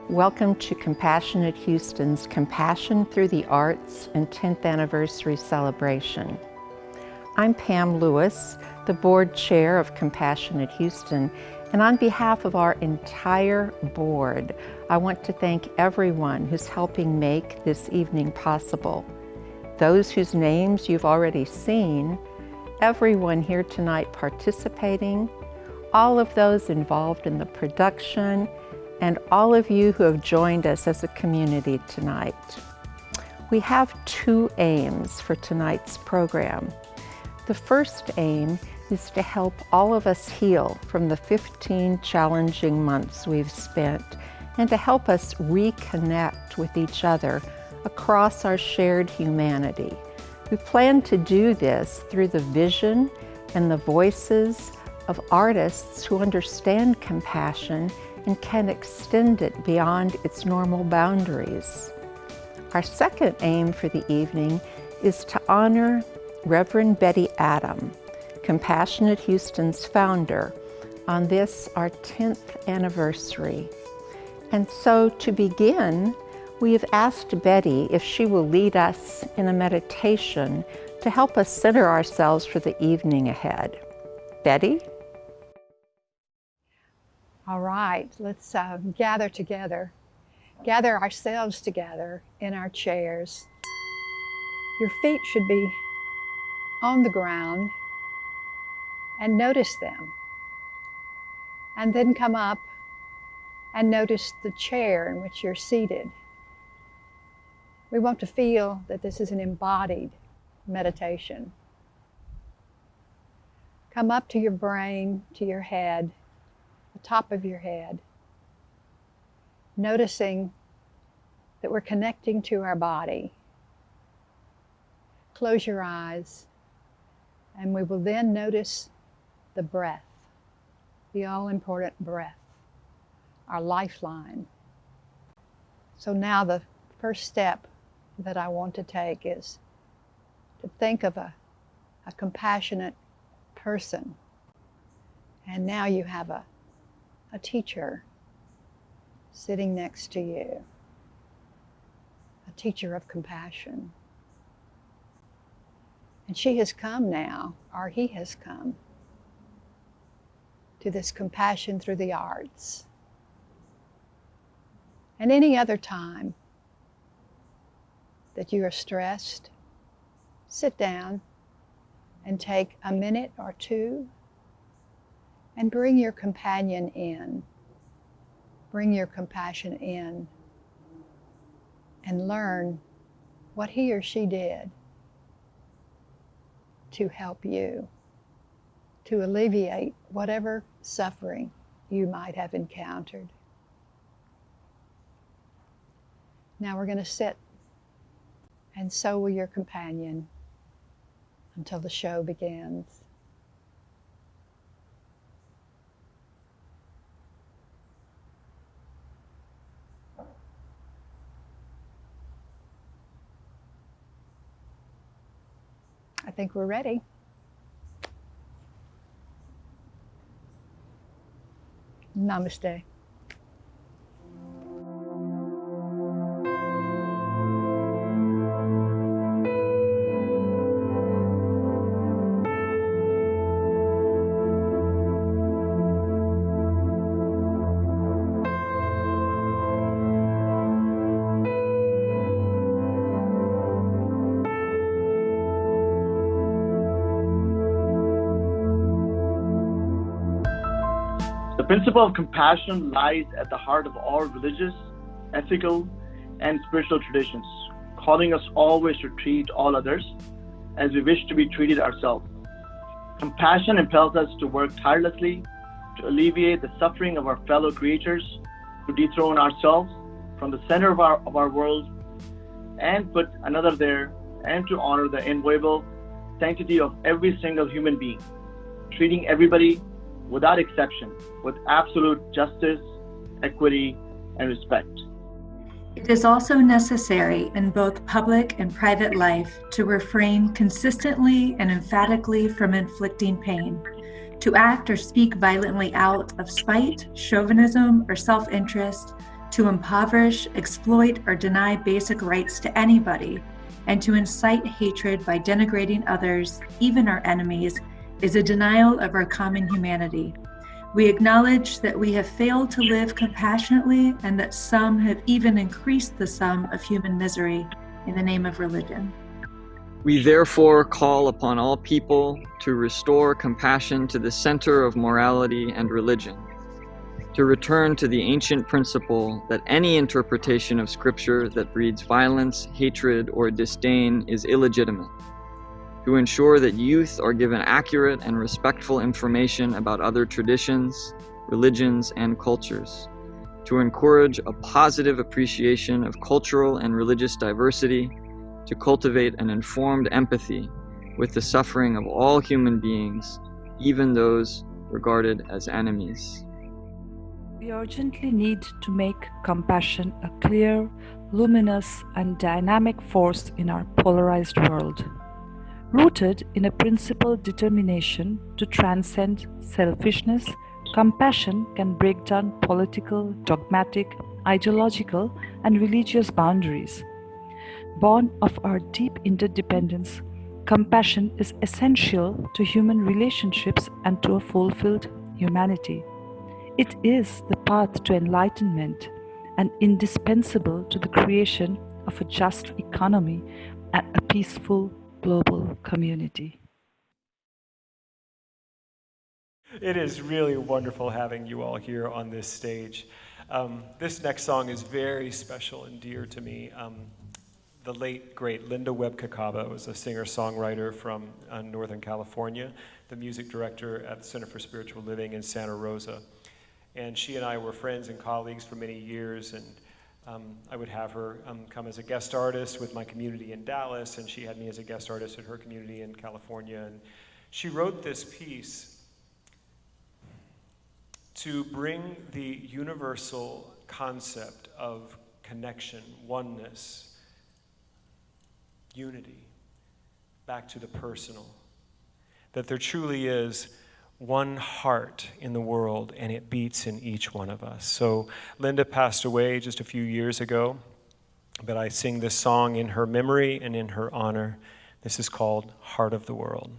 Welcome to Compassionate Houston's Compassion Through the Arts and 10th Anniversary Celebration. I'm Pam Lewis, the Board Chair of Compassionate Houston, and on behalf of our entire board, I want to thank everyone who's helping make this evening possible. Those whose names you've already seen, everyone here tonight participating, all of those involved in the production, and all of you who have joined us as a community tonight. We have two aims for tonight's program. The first aim is to help all of us heal from the 15 challenging months we've spent and to help us reconnect with each other across our shared humanity. We plan to do this through the vision and the voices of artists who understand compassion and can extend it beyond its normal boundaries. Our second aim for the evening is to honor Rev Betty Adam, Compassionate Houston's founder, on this, our 10th anniversary. And so to begin, we have asked Betty if she will lead us in a meditation to help us center ourselves for the evening ahead. Betty? All right, let's gather together. Gather ourselves together in our chairs. Your feet should be on the ground and notice them. And then come up and notice the chair in which you're seated. We want to feel that this is an embodied meditation. Come up to your brain, to your head, the top of your head, noticing that we're connecting to our body. Close your eyes, and we will then notice the breath, the all-important breath, our lifeline. So now the first step that I want to take is to think of a compassionate person. And now you have a teacher sitting next to you, a teacher of compassion. And she has come now, or he has come, to this compassion through the arts. And any other time that you are stressed, sit down and take a minute or two and bring your companion in. Bring your compassion in and learn what he or she did to help you, to alleviate whatever suffering you might have encountered. Now we're going to sit, and so will your companion until the show begins. I think we're ready. Namaste. The principle of compassion lies at the heart of all religious, ethical, and spiritual traditions, calling us always to treat all others as we wish to be treated ourselves. Compassion impels us to work tirelessly to alleviate the suffering of our fellow creatures, to dethrone ourselves from the center of our world and put another there, and to honor the inviolable sanctity of every single human being, treating everybody without exception, with absolute justice, equity, and respect. It is also necessary in both public and private life to refrain consistently and emphatically from inflicting pain, to act or speak violently out of spite, chauvinism, or self-interest, to impoverish, exploit, or deny basic rights to anybody, and to incite hatred by denigrating others, even our enemies, is a denial of our common humanity. We acknowledge that we have failed to live compassionately and that some have even increased the sum of human misery in the name of religion. We therefore call upon all people to restore compassion to the center of morality and religion, to return to the ancient principle that any interpretation of Scripture that breeds violence, hatred, or disdain is illegitimate, to ensure that youth are given accurate and respectful information about other traditions, religions, and cultures, to encourage a positive appreciation of cultural and religious diversity, to cultivate an informed empathy with the suffering of all human beings, even those regarded as enemies. We urgently need to make compassion a clear, luminous, and dynamic force in our polarized world. Rooted in a principled determination to transcend selfishness, compassion can break down political, dogmatic, ideological, and religious boundaries. Born of our deep interdependence, compassion is essential to human relationships and to a fulfilled humanity. It is the path to enlightenment and indispensable to the creation of a just economy and a peaceful global community. It is really wonderful having you all here on this stage. This next song is very special and dear to me. The late, great Linda Webb-Cacaba was a singer-songwriter from Northern California, the music director at the Center for Spiritual Living in Santa Rosa. And she and I were friends and colleagues for many years, and I would have her come as a guest artist with my community in Dallas, and she had me as a guest artist at her community in California. And she wrote this piece to bring the universal concept of connection, oneness, unity, back to the personal. That there truly is one heart in the world, and it beats in each one of us. So Linda passed away just a few years ago, but I sing this song in her memory and in her honor. This is called Heart of the World.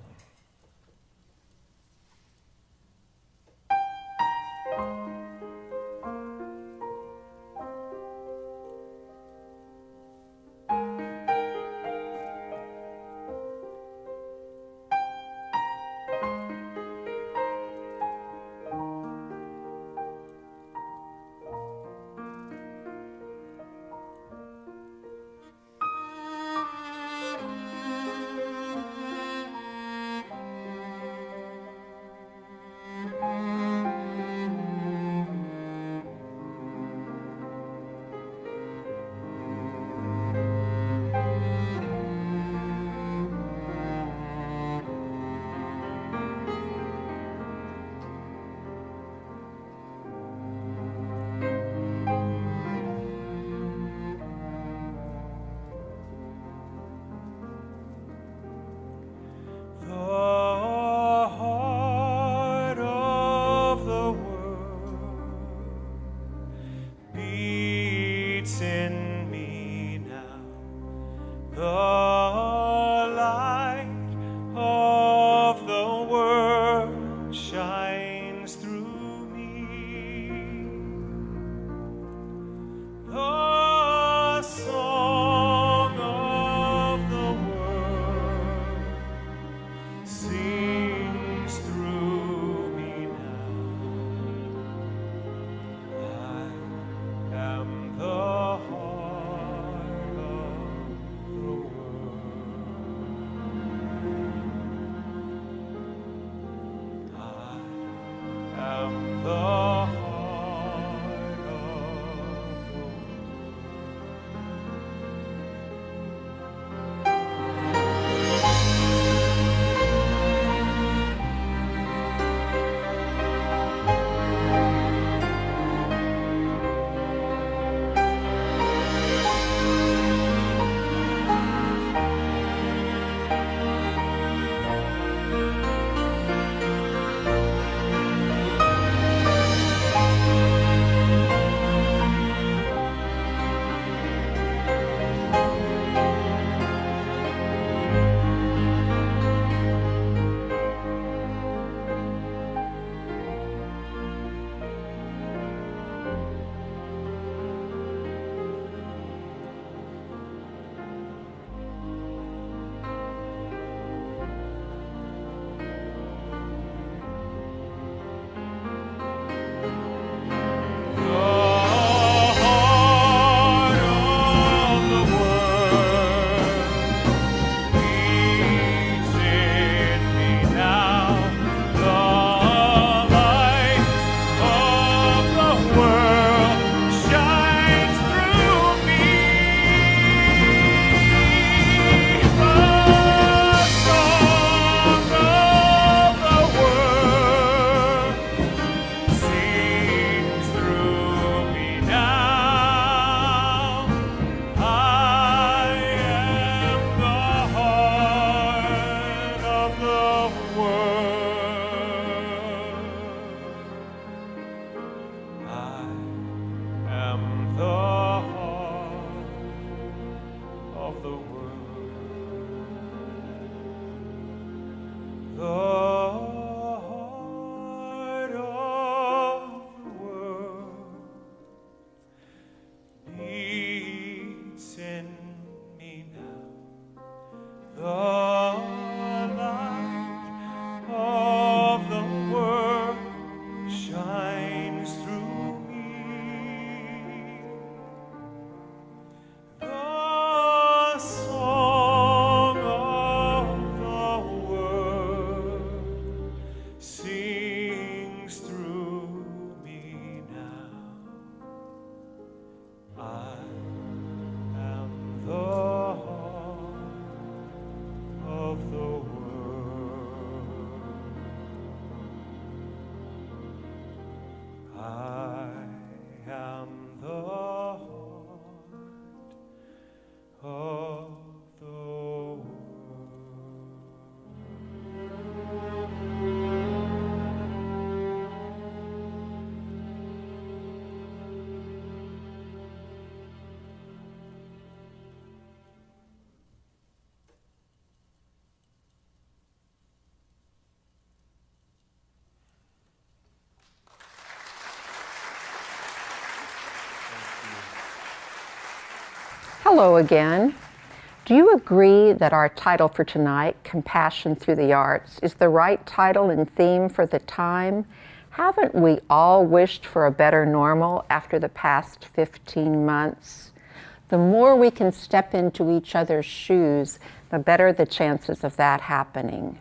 sings through me now. I am the heart of the world. I am the heart of the world. Hello again. Do you agree that our title for tonight, Compassion Through the Arts, is the right title and theme for the time? Haven't we all wished for a better normal after the past 15 months? The more we can step into each other's shoes, the better the chances of that happening.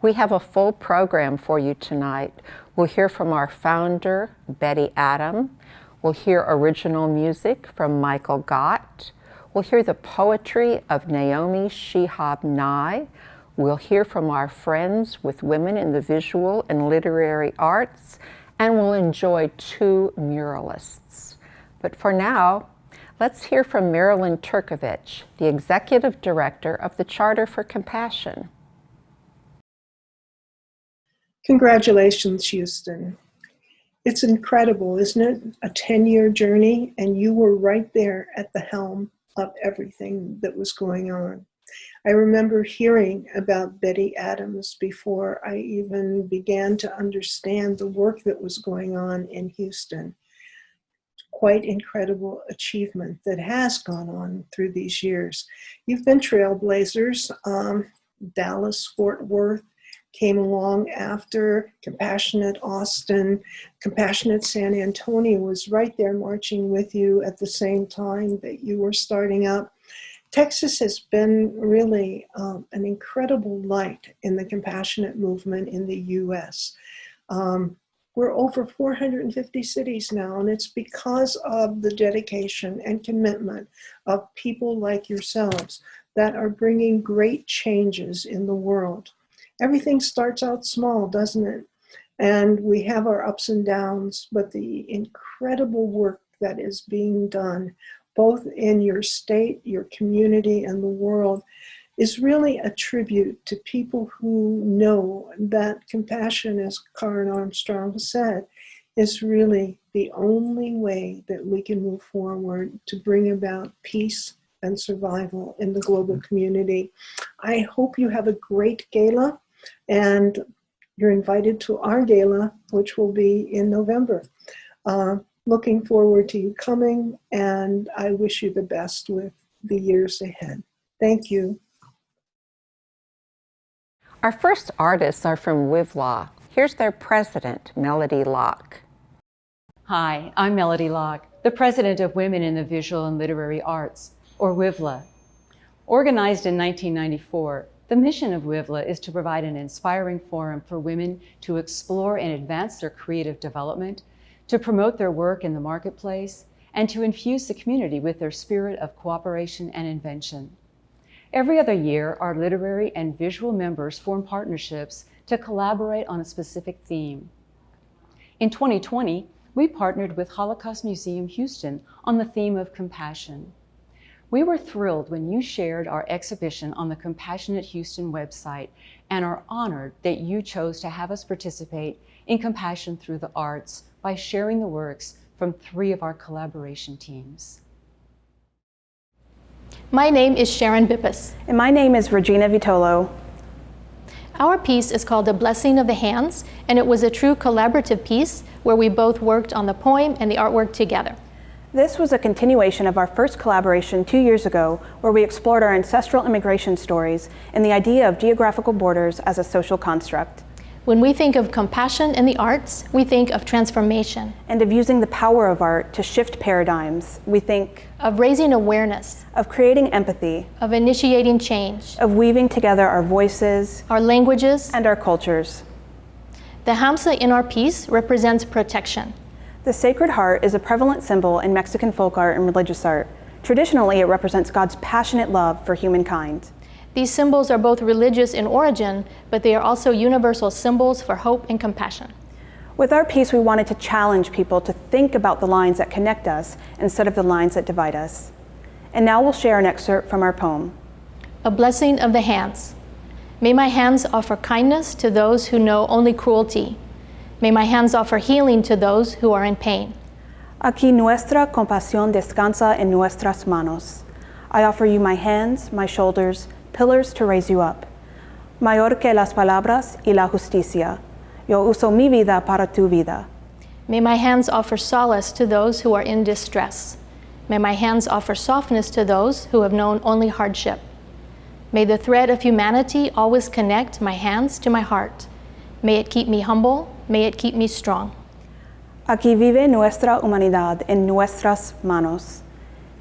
We have a full program for you tonight. We'll hear from our founder, Betty Adam. We'll hear original music from Michael Gott. We'll hear the poetry of Naomi Shihab. We'll hear from our friends with women in the visual and literary arts, and we'll enjoy 2 muralists. But for now, let's hear from Marilyn Turkovich, the Executive Director of the Charter for Compassion. Congratulations, Houston. It's incredible, isn't it? A 10-year journey, and you were right there at the helm of everything that was going on. I remember hearing about Betty Adams before I even began to understand the work that was going on in Houston. Quite incredible achievement that has gone on through these years. You've been trailblazers. Dallas, Fort Worth came along after. Compassionate Austin, Compassionate San Antonio was right there marching with you at the same time that you were starting up. Texas has been really an incredible light in the compassionate movement in the U.S. We're over 450 cities now, and it's because of the dedication and commitment of people like yourselves that are bringing great changes in the world. Everything starts out small, doesn't it? And we have our ups and downs, but the incredible work that is being done, both in your state, your community, and the world, is really a tribute to people who know that compassion, as Karen Armstrong said, is really the only way that we can move forward to bring about peace and survival in the global community. I hope you have a great gala, and you're invited to our gala, which will be in November. Looking forward to you coming, and I wish you the best with the years ahead. Thank you. Our first artists are from WIVLA. Here's their president, Melody Locke. Hi, I'm Melody Locke, the president of Women in the Visual and Literary Arts, or WIVLA. Organized in 1994, the mission of WIVLA is to provide an inspiring forum for women to explore and advance their creative development, to promote their work in the marketplace, and to infuse the community with their spirit of cooperation and invention. Every other year, our literary and visual members form partnerships to collaborate on a specific theme. In 2020, we partnered with Holocaust Museum Houston on the theme of compassion. We were thrilled when you shared our exhibition on the Compassionate Houston website and are honored that you chose to have us participate in Compassion Through the Arts by sharing the works from 3 of our collaboration teams. My name is Sharon Bippus. And my name is Regina Vitolo. Our piece is called The Blessing of the Hands, and it was a true collaborative piece where we both worked on the poem and the artwork together. This was a continuation of our first collaboration 2 years ago, where we explored our ancestral immigration stories and the idea of geographical borders as a social construct. When we think of compassion in the arts, we think of transformation. And of using the power of art to shift paradigms, we think of raising awareness, of creating empathy, of initiating change, of weaving together our voices, our languages, and our cultures. The hamsa in our piece represents protection. The Sacred Heart is a prevalent symbol in Mexican folk art and religious art. Traditionally, it represents God's passionate love for humankind. These symbols are both religious in origin, but they are also universal symbols for hope and compassion. With our piece, we wanted to challenge people to think about the lines that connect us instead of the lines that divide us. And now we'll share an excerpt from our poem. A blessing of the hands. May my hands offer kindness to those who know only cruelty. May my hands offer healing to those who are in pain. Aquí nuestra compasión descansa en nuestras manos. I offer you my hands, my shoulders, pillars to raise you up. Mayor que las palabras y la justicia. Yo uso mi vida para tu vida. May my hands offer solace to those who are in distress. May my hands offer softness to those who have known only hardship. May the thread of humanity always connect my hands to my heart. May it keep me humble. May it keep me strong. Aquí vive nuestra humanidad en nuestras manos.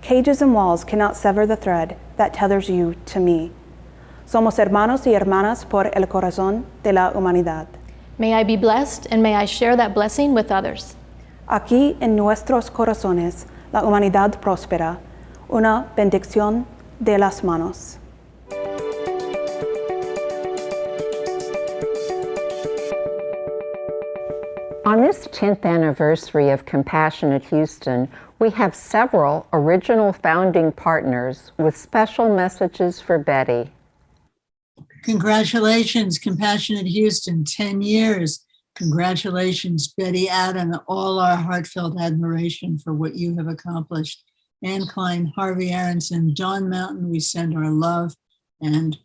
Cages and walls cannot sever the thread that tethers you to me. Somos hermanos y hermanas por el corazón de la humanidad. May I be blessed, and may I share that blessing with others. Aquí en nuestros corazones, la humanidad próspera, una bendición de las manos. On this 10th anniversary of Compassionate Houston, we have several original founding partners with special messages for Betty. Congratulations, Compassionate Houston, 10 years. Congratulations, Betty Adam, all our heartfelt admiration for what you have accomplished. Ann Klein, Harvey Aronson, Dawn Mountain, we send our love and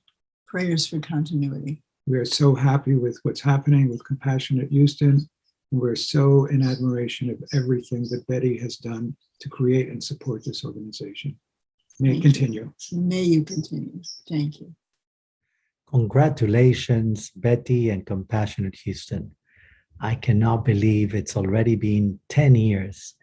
prayers for continuity. We are so happy with what's happening with Compassionate Houston. We're so in admiration of everything that Betty has done to create and support this organization. May it continue. May you continue. Thank you. Congratulations, Betty and Compassionate Houston. I cannot believe it's already been 10 years.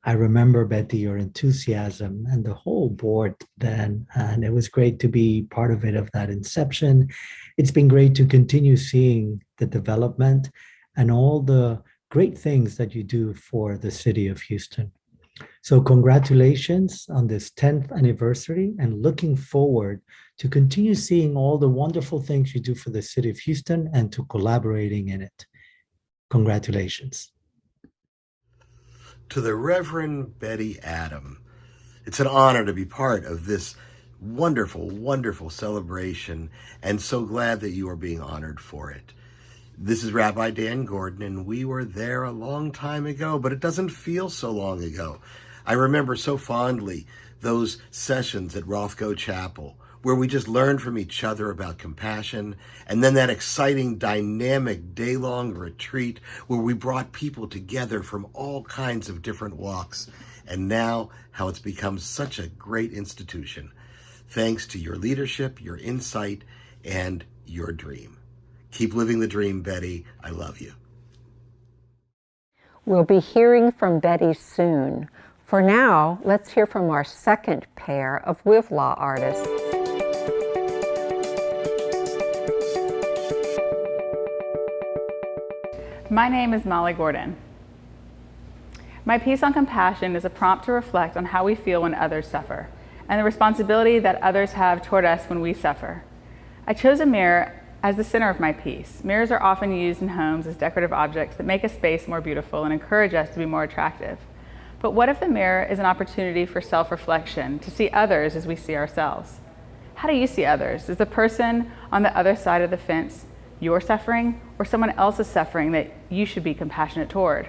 I remember, Betty, your enthusiasm and the whole board then, and it was great to be part of it, of that inception. It's been great to continue seeing the development and all the great things that you do for the city of Houston. So congratulations on this 10th anniversary, and looking forward to continue seeing all the wonderful things you do for the city of Houston and to collaborating in it. Congratulations. To the Reverend Betty Adam, it's an honor to be part of this wonderful, wonderful celebration, and so glad that you are being honored for it. This is Rabbi Dan Gordon, and we were there a long time ago, but it doesn't feel so long ago. I remember so fondly those sessions at Rothko Chapel, where we just learned from each other about compassion, and then that exciting, dynamic, day-long retreat where we brought people together from all kinds of different walks, and now how it's become such a great institution, thanks to your leadership, your insight, and your dream. Keep living the dream, Betty. I love you. We'll be hearing from Betty soon. For now, let's hear from our second pair of Wivla artists. My name is Molly Gordon. My piece on compassion is a prompt to reflect on how we feel when others suffer, and the responsibility that others have toward us when we suffer. I chose a mirror as the center of my piece. Mirrors are often used in homes as decorative objects that make a space more beautiful and encourage us to be more attractive. But what if the mirror is an opportunity for self-reflection, to see others as we see ourselves? How do you see others? Is the person on the other side of the fence your suffering, or someone else's suffering that you should be compassionate toward?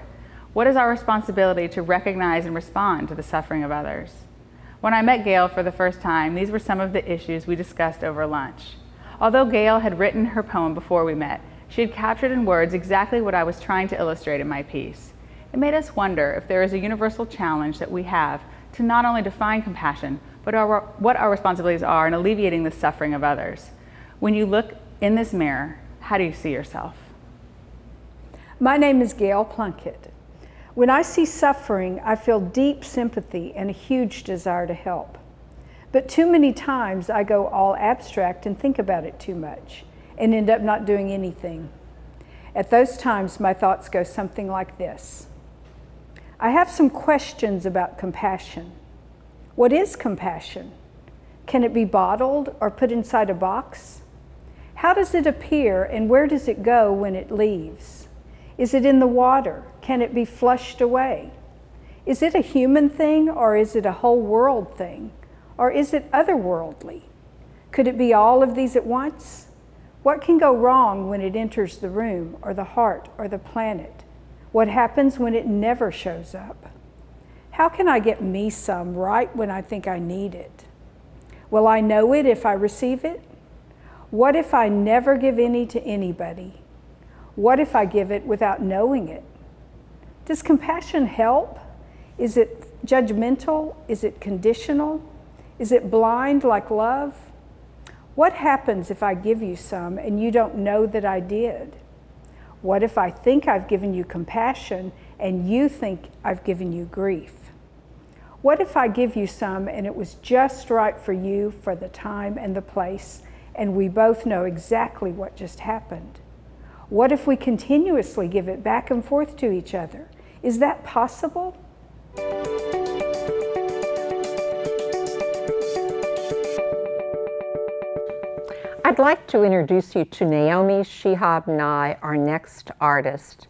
What is our responsibility to recognize and respond to the suffering of others? When I met Gail for the first time, these were some of the issues we discussed over lunch. Although Gail had written her poem before we met, she had captured in words exactly what I was trying to illustrate in my piece. It made us wonder if there is a universal challenge that we have to not only define compassion, but what our responsibilities are in alleviating the suffering of others. When you look in this mirror, how do you see yourself? My name is Gail Plunkett. When I see suffering, I feel deep sympathy and a huge desire to help. But too many times I go all abstract and think about it too much and end up not doing anything. At those times, my thoughts go something like this. I have some questions about compassion. What is compassion? Can it be bottled or put inside a box? How does it appear and where does it go when it leaves? Is it in the water? Can it be flushed away? Is it a human thing or is it a whole world thing? Or is it otherworldly? Could it be all of these at once? What can go wrong when it enters the room or the heart or the planet? What happens when it never shows up? How can I get me some right when I think I need it? Will I know it if I receive it? What if I never give any to anybody? What if I give it without knowing it? Does compassion help? Is it judgmental? Is it conditional? Is it blind like love? What happens if I give you some and you don't know that I did? What if I think I've given you compassion and you think I've given you grief? What if I give you some and it was just right for you for the time and the place, and we both know exactly what just happened? What if we continuously give it back and forth to each other? Is that possible? I'd like to introduce you to Naomi, Shihab, and I, our next artist,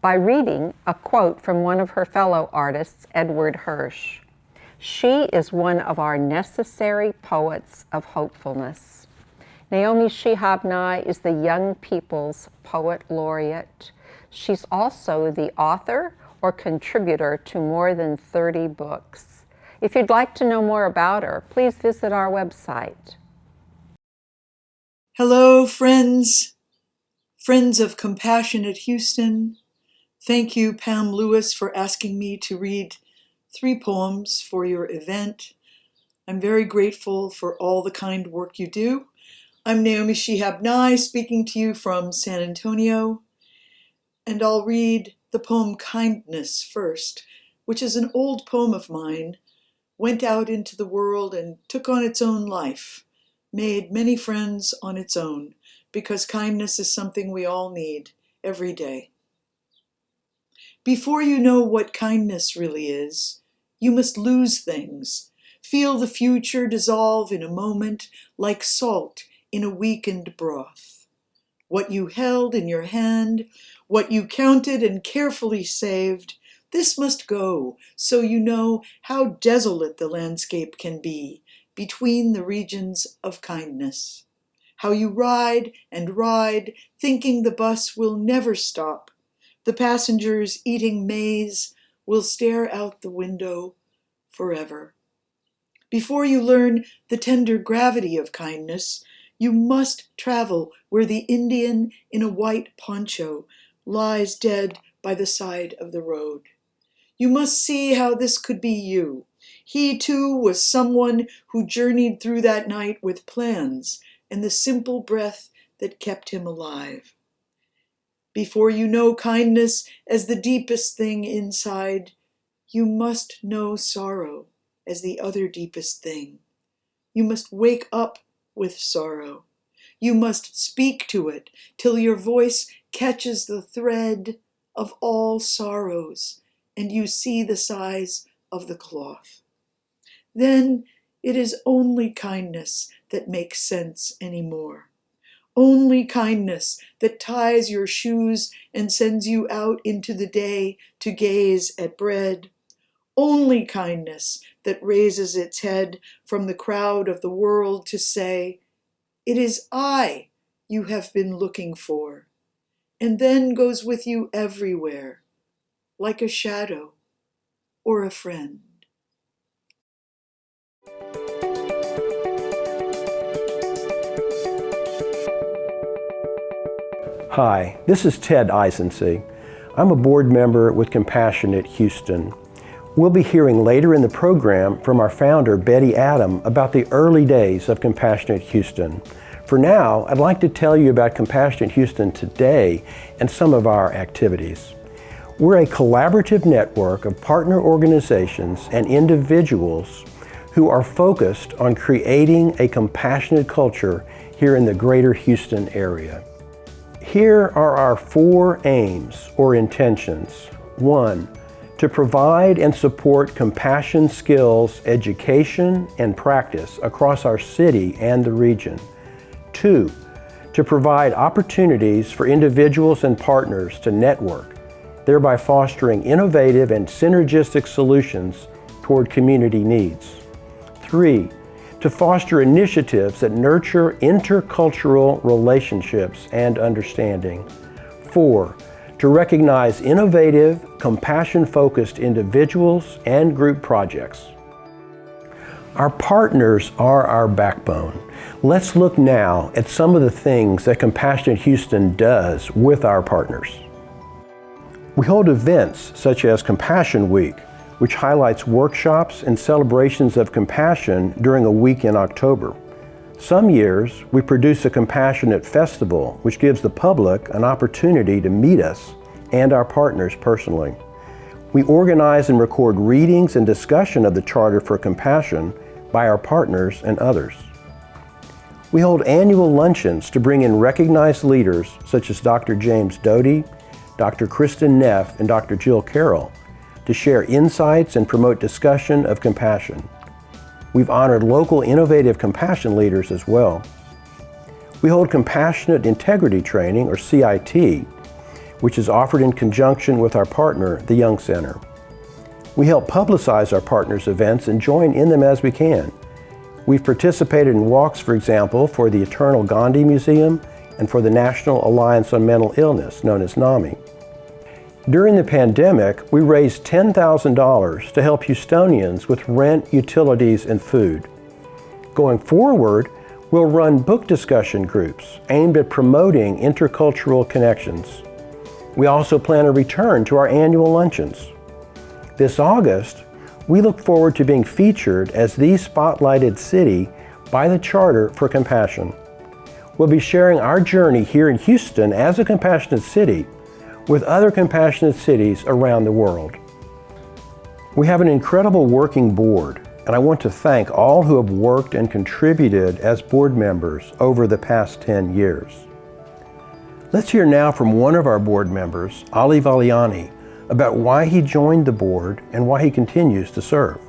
by reading a quote from one of her fellow artists, Edward Hirsch. She is one of our necessary poets of hopefulness. Naomi Shihab Nye is the Young People's Poet Laureate. She's also the author or contributor to more than 30 books. If you'd like to know more about her, please visit our website. Hello, friends of Compassionate Houston. Thank you, Pam Lewis, for asking me to read 3 poems for your event. I'm very grateful for all the kind work you do. I'm Naomi Shihab Nye, speaking to you from San Antonio, and I'll read the poem Kindness first, which is an old poem of mine, went out into the world and took on its own life, made many friends on its own, because kindness is something we all need every day. Before you know what kindness really is, you must lose things, feel the future dissolve in a moment like salt in a weakened broth. What you held in your hand, what you counted and carefully saved, this must go so you know how desolate the landscape can be between the regions of kindness. How you ride and ride, thinking the bus will never stop. The passengers eating maize will stare out the window forever. Before you learn the tender gravity of kindness, you must travel where the Indian in a white poncho lies dead by the side of the road. You must see how this could be you. He too was someone who journeyed through that night with plans and the simple breath that kept him alive. Before you know kindness as the deepest thing inside, you must know sorrow as the other deepest thing. You must wake up with sorrow. You must speak to it till your voice catches the thread of all sorrows and you see the size of the cloth. Then it is only kindness that makes sense anymore. Only kindness that ties your shoes and sends you out into the day to gaze at bread. Only kindness that raises its head from the crowd of the world to say, "It is I you have been looking for," and then goes with you everywhere, like a shadow or a friend. Hi, this is Ted Eisensee. I'm a board member with Compassionate Houston. We'll be hearing later in the program from our founder, Betty Adam, about the early days of Compassionate Houston. For now, I'd like to tell you about Compassionate Houston today and some of our activities. We're a collaborative network of partner organizations and individuals who are focused on creating a compassionate culture here in the greater Houston area. Here are our 4 aims or intentions. 1, to provide and support compassion skills, education, and practice across our city and the region. 2, to provide opportunities for individuals and partners to network, thereby fostering innovative and synergistic solutions toward community needs. 3, to foster initiatives that nurture intercultural relationships and understanding. 4, to recognize innovative, compassion-focused individuals and group projects. Our partners are our backbone. Let's look now at some of the things that Compassionate Houston does with our partners. We hold events such as Compassion Week, which highlights workshops and celebrations of compassion during a week in October. Some years, we produce a Compassionate Festival, which gives the public an opportunity to meet us and our partners personally. We organize and record readings and discussion of the Charter for Compassion by our partners and others. We hold annual luncheons to bring in recognized leaders such as Dr. James Doty, Dr. Kristen Neff, and Dr. Jill Carroll to share insights and promote discussion of compassion. We've honored local innovative compassion leaders as well. We hold Compassionate Integrity Training, or CIT, which is offered in conjunction with our partner, the Young Center. We help publicize our partners' events and join in them as we can. We've participated in walks, for example, for the Eternal Gandhi Museum and for the National Alliance on Mental Illness, known as NAMI. During the pandemic, we raised $10,000 to help Houstonians with rent, utilities, and food. Going forward, we'll run book discussion groups aimed at promoting intercultural connections. We also plan a return to our annual luncheons. This August, we look forward to being featured as the spotlighted city by the Charter for Compassion. We'll be sharing our journey here in Houston as a compassionate city with other compassionate cities around the world. We have an incredible working board, and I want to thank all who have worked and contributed as board members over the past 10 years. Let's hear now from one of our board members, Ali Valiani, about why he joined the board and why he continues to serve.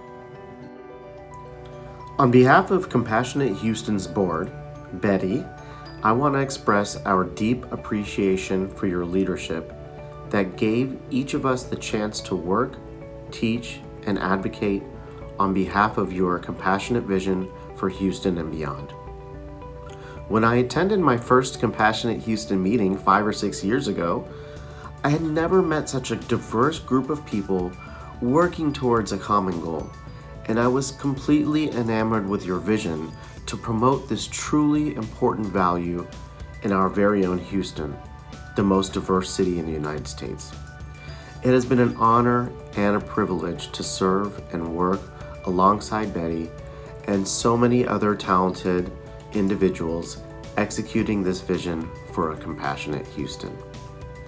On behalf of Compassionate Houston's board, Betty, I want to express our deep appreciation for your leadership that gave each of us the chance to work, teach, and advocate on behalf of your compassionate vision for Houston and beyond. When I attended my first Compassionate Houston meeting 5 or 6 years ago, I had never met such a diverse group of people working towards a common goal, and I was completely enamored with your vision to promote this truly important value in our very own Houston, the most diverse city in the United States. It has been an honor and a privilege to serve and work alongside Betty and so many other talented individuals executing this vision for a compassionate Houston.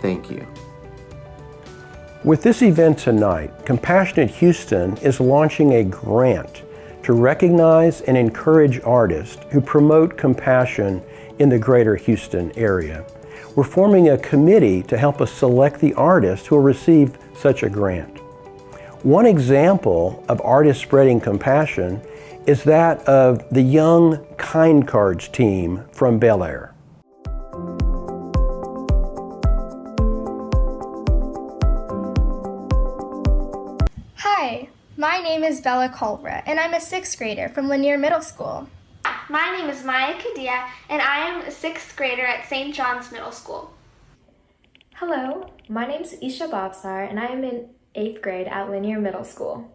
Thank you. With this event tonight, Compassionate Houston is launching a grant to recognize and encourage artists who promote compassion in the greater Houston area. We're forming a committee to help us select the artists who will receive such a grant. One example of artists spreading compassion is that of the Young Kind Cards team from Bel Air. Hi, my name is Bella Culbra, and I'm a 6th grader from Lanier Middle School. My name is Maya Kadia, and I am a 6th grader at St. John's Middle School. Hello, my name is Isha Bobsar, and I am in 8th grade at Lanier Middle School.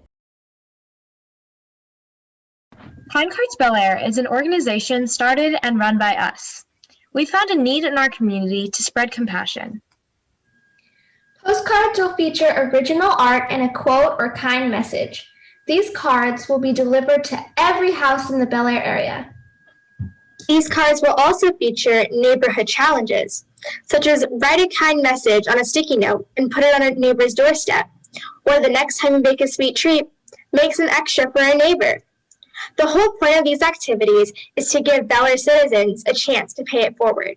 Kind Cards Bel Air is an organization started and run by us. We found a need in our community to spread compassion. Postcards will feature original art and a quote or kind message. These cards will be delivered to every house in the Bel Air area. These cards will also feature neighborhood challenges, such as write a kind message on a sticky note and put it on a neighbor's doorstep, or the next time you bake a sweet treat, make some extra for a neighbor. The whole point of these activities is to give Bel Air citizens a chance to pay it forward.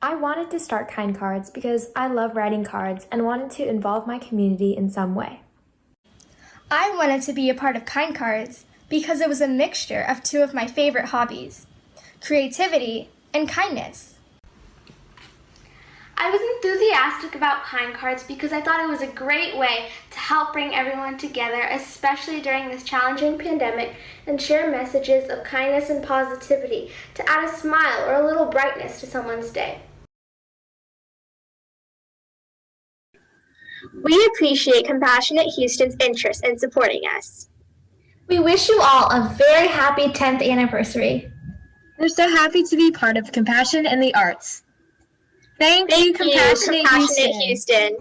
I wanted to start Kind Cards because I love writing cards and wanted to involve my community in some way. I wanted to be a part of Kind Cards because it was a mixture of two of my favorite hobbies, creativity and kindness. I was enthusiastic about Kind Cards because I thought it was a great way to help bring everyone together, especially during this challenging pandemic, and share messages of kindness and positivity to add a smile or a little brightness to someone's day. We appreciate Compassionate Houston's interest in supporting us. We wish you all a very happy 10th anniversary. We're so happy to be part of Compassion in the Arts. Thank you, Compassionate Houston.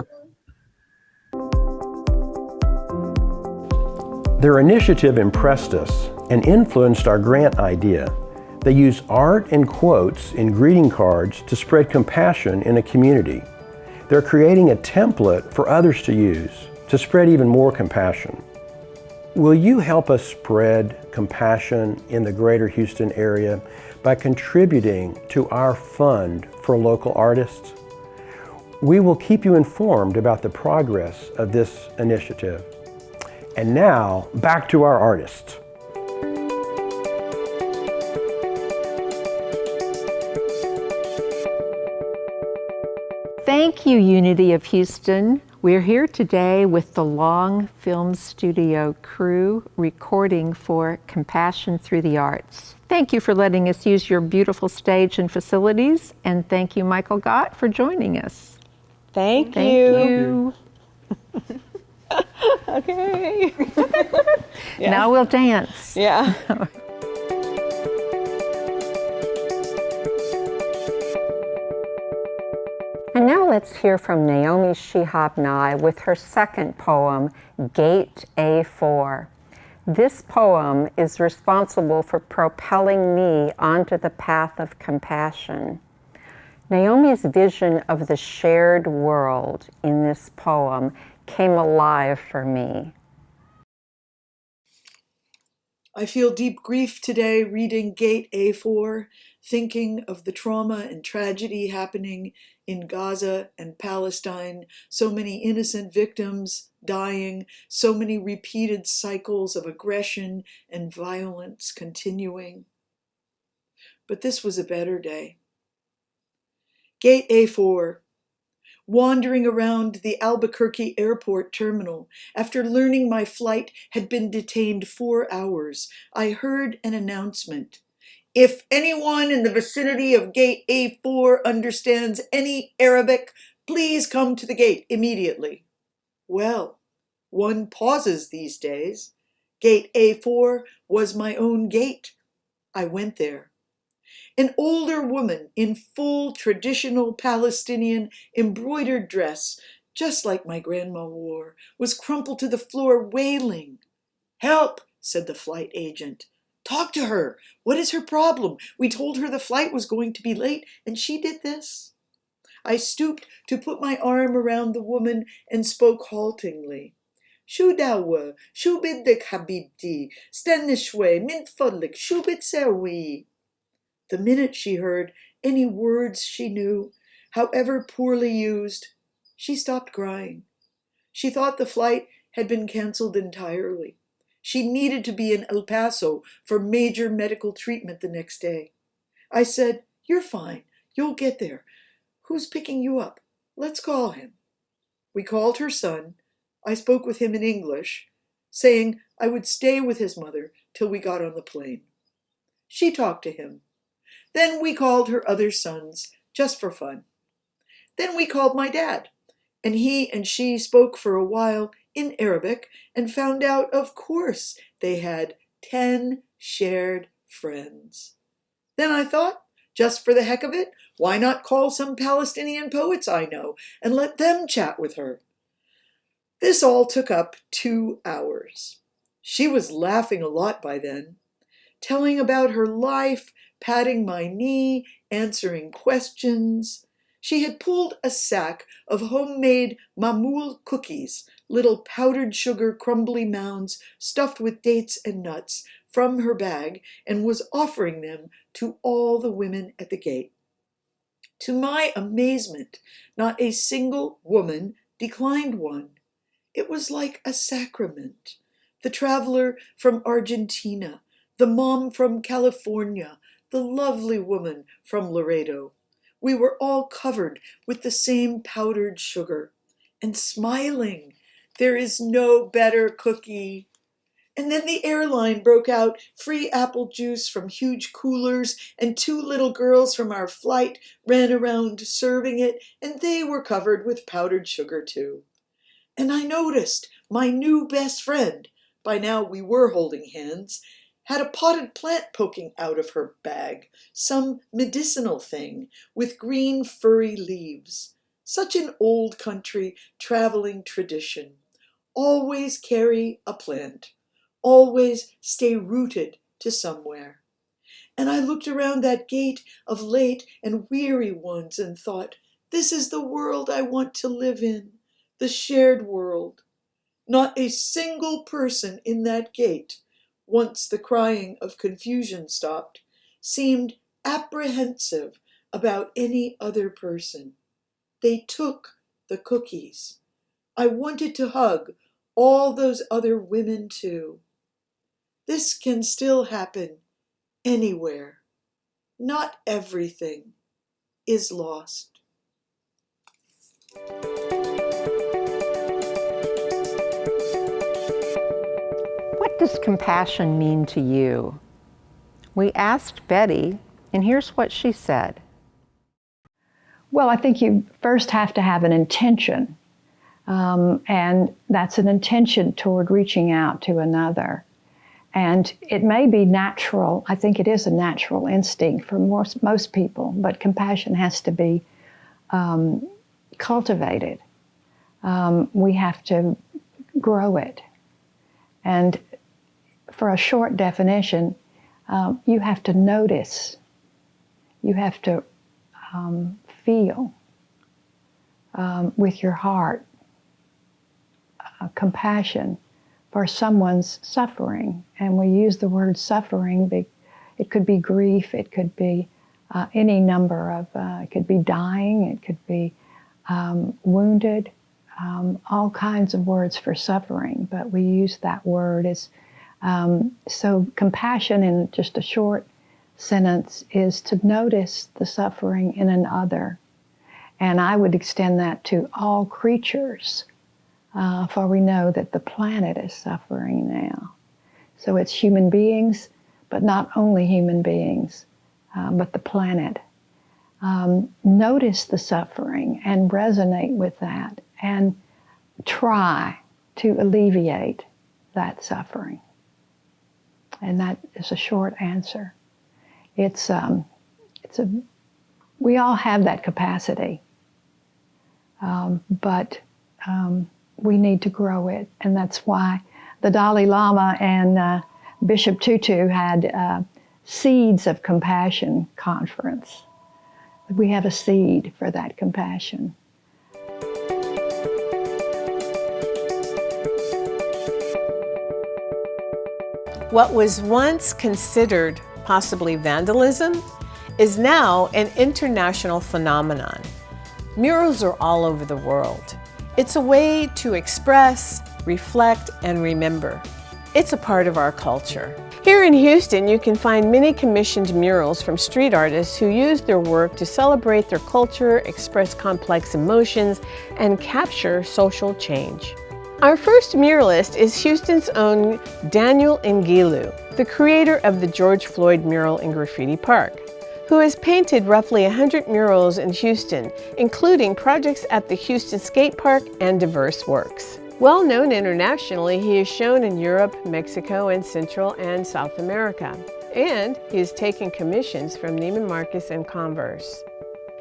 Their initiative impressed us and influenced our grant idea. They use art and quotes in greeting cards to spread compassion in a community. They're creating a template for others to use to spread even more compassion. Will you help us spread compassion in the greater Houston area by contributing to our fund for local artists? We will keep you informed about the progress of this initiative. And now, back to our artists. Thank you, Unity of Houston. We're here today with the Long Film Studio crew recording for Compassion Through the Arts. Thank you for letting us use your beautiful stage and facilities, and thank you, Michael Gott, for joining us. Thank you. Okay. Yeah. Now we'll dance. Yeah. And now let's hear from Naomi Shihab Nye with her second poem, Gate A4. This poem is responsible for propelling me onto the path of compassion. Naomi's vision of the shared world in this poem came alive for me. I feel deep grief today reading Gate A4, thinking of the trauma and tragedy happening in Gaza and Palestine, so many innocent victims dying, so many repeated cycles of aggression and violence continuing. But this was a better day. Gate A4. Wandering around the Albuquerque airport terminal, after learning my flight had been detained 4 hours, I heard an announcement. If anyone in the vicinity of Gate A4 understands any Arabic, please come to the gate immediately. Well, one pauses these days. Gate A4 was my own gate. I went there. An older woman in full traditional Palestinian embroidered dress, just like my grandma wore, was crumpled to the floor wailing. "Help," said the flight agent. "Talk to her. What is her problem? We told her the flight was going to be late, and she did this." I stooped to put my arm around the woman and spoke haltingly. "Shu dawa, shu biddik habibti, stenni shway, min fadlik, shu bitsawi." The minute she heard any words she knew, however poorly used, she stopped crying. She thought the flight had been canceled entirely. She needed to be in El Paso for major medical treatment the next day. I said, "You're fine. You'll get there. Who's picking you up? Let's call him." We called her son. I spoke with him in English, saying I would stay with his mother till we got on the plane. She talked to him. Then we called her other sons, just for fun. Then we called my dad, and he and she spoke for a while in Arabic and found out, of course, they had 10 shared friends. Then I thought, just for the heck of it, why not call some Palestinian poets I know and let them chat with her? This all took up 2 hours. She was laughing a lot by then, telling about her life, patting my knee, answering questions. She had pulled a sack of homemade mamoul cookies, little powdered sugar crumbly mounds stuffed with dates and nuts, from her bag and was offering them to all the women at the gate. To my amazement, not a single woman declined one. It was like a sacrament. The traveler from Argentina, the mom from California, the lovely woman from Laredo. We were all covered with the same powdered sugar and smiling. There is no better cookie. And then the airline broke out free apple juice from huge coolers, and 2 little girls from our flight ran around serving it, and they were covered with powdered sugar too. And I noticed my new best friend, by now we were holding hands, had a potted plant poking out of her bag, some medicinal thing with green furry leaves. Such an old country traveling tradition. Always carry a plant. Always stay rooted to somewhere. And I looked around that gate of late and weary ones and thought, this is the world I want to live in, the shared world. Not a single person in that gate, once the crying of confusion stopped, seemed apprehensive about any other person. They took the cookies. I wanted to hug all those other women too. This can still happen anywhere. Not everything is lost. What does compassion mean to you? We asked Betty, and here's what she said. Well, I think you first have to have an intention, and that's an intention toward reaching out to another. And it may be natural, I think it is a natural instinct for most people, but compassion has to be cultivated. We have to grow it. And for a short definition, you have to notice, you have to feel with your heart compassion for someone's suffering. And we use the word suffering. It could be grief, it could be any number of, it could be dying, it could be wounded, all kinds of words for suffering, but we use that word as, so compassion in just a short sentence is to notice the suffering in an other. And I would extend that to all creatures, for we know that the planet is suffering now. So it's human beings, but not only human beings, but the planet. Notice the suffering and resonate with that and try to alleviate that suffering. And that is a short answer. We all have that capacity, but we need to grow it. And that's why the Dalai Lama and Bishop Tutu had Seeds of Compassion conference. We have a seed for that compassion. What was once considered possibly vandalism is now an international phenomenon. Murals are all over the world. It's a way to express, reflect, and remember. It's a part of our culture. Here in Houston, you can find many commissioned murals from street artists who use their work to celebrate their culture, express complex emotions, and capture social change. Our first muralist is Houston's own Daniel Ngilu, the creator of the George Floyd mural in Graffiti Park, who has painted roughly 100 murals in Houston, including projects at the Houston Skate Park and diverse works. Well known internationally, he is shown in Europe, Mexico, and Central and South America. And he has taken commissions from Neiman Marcus and Converse.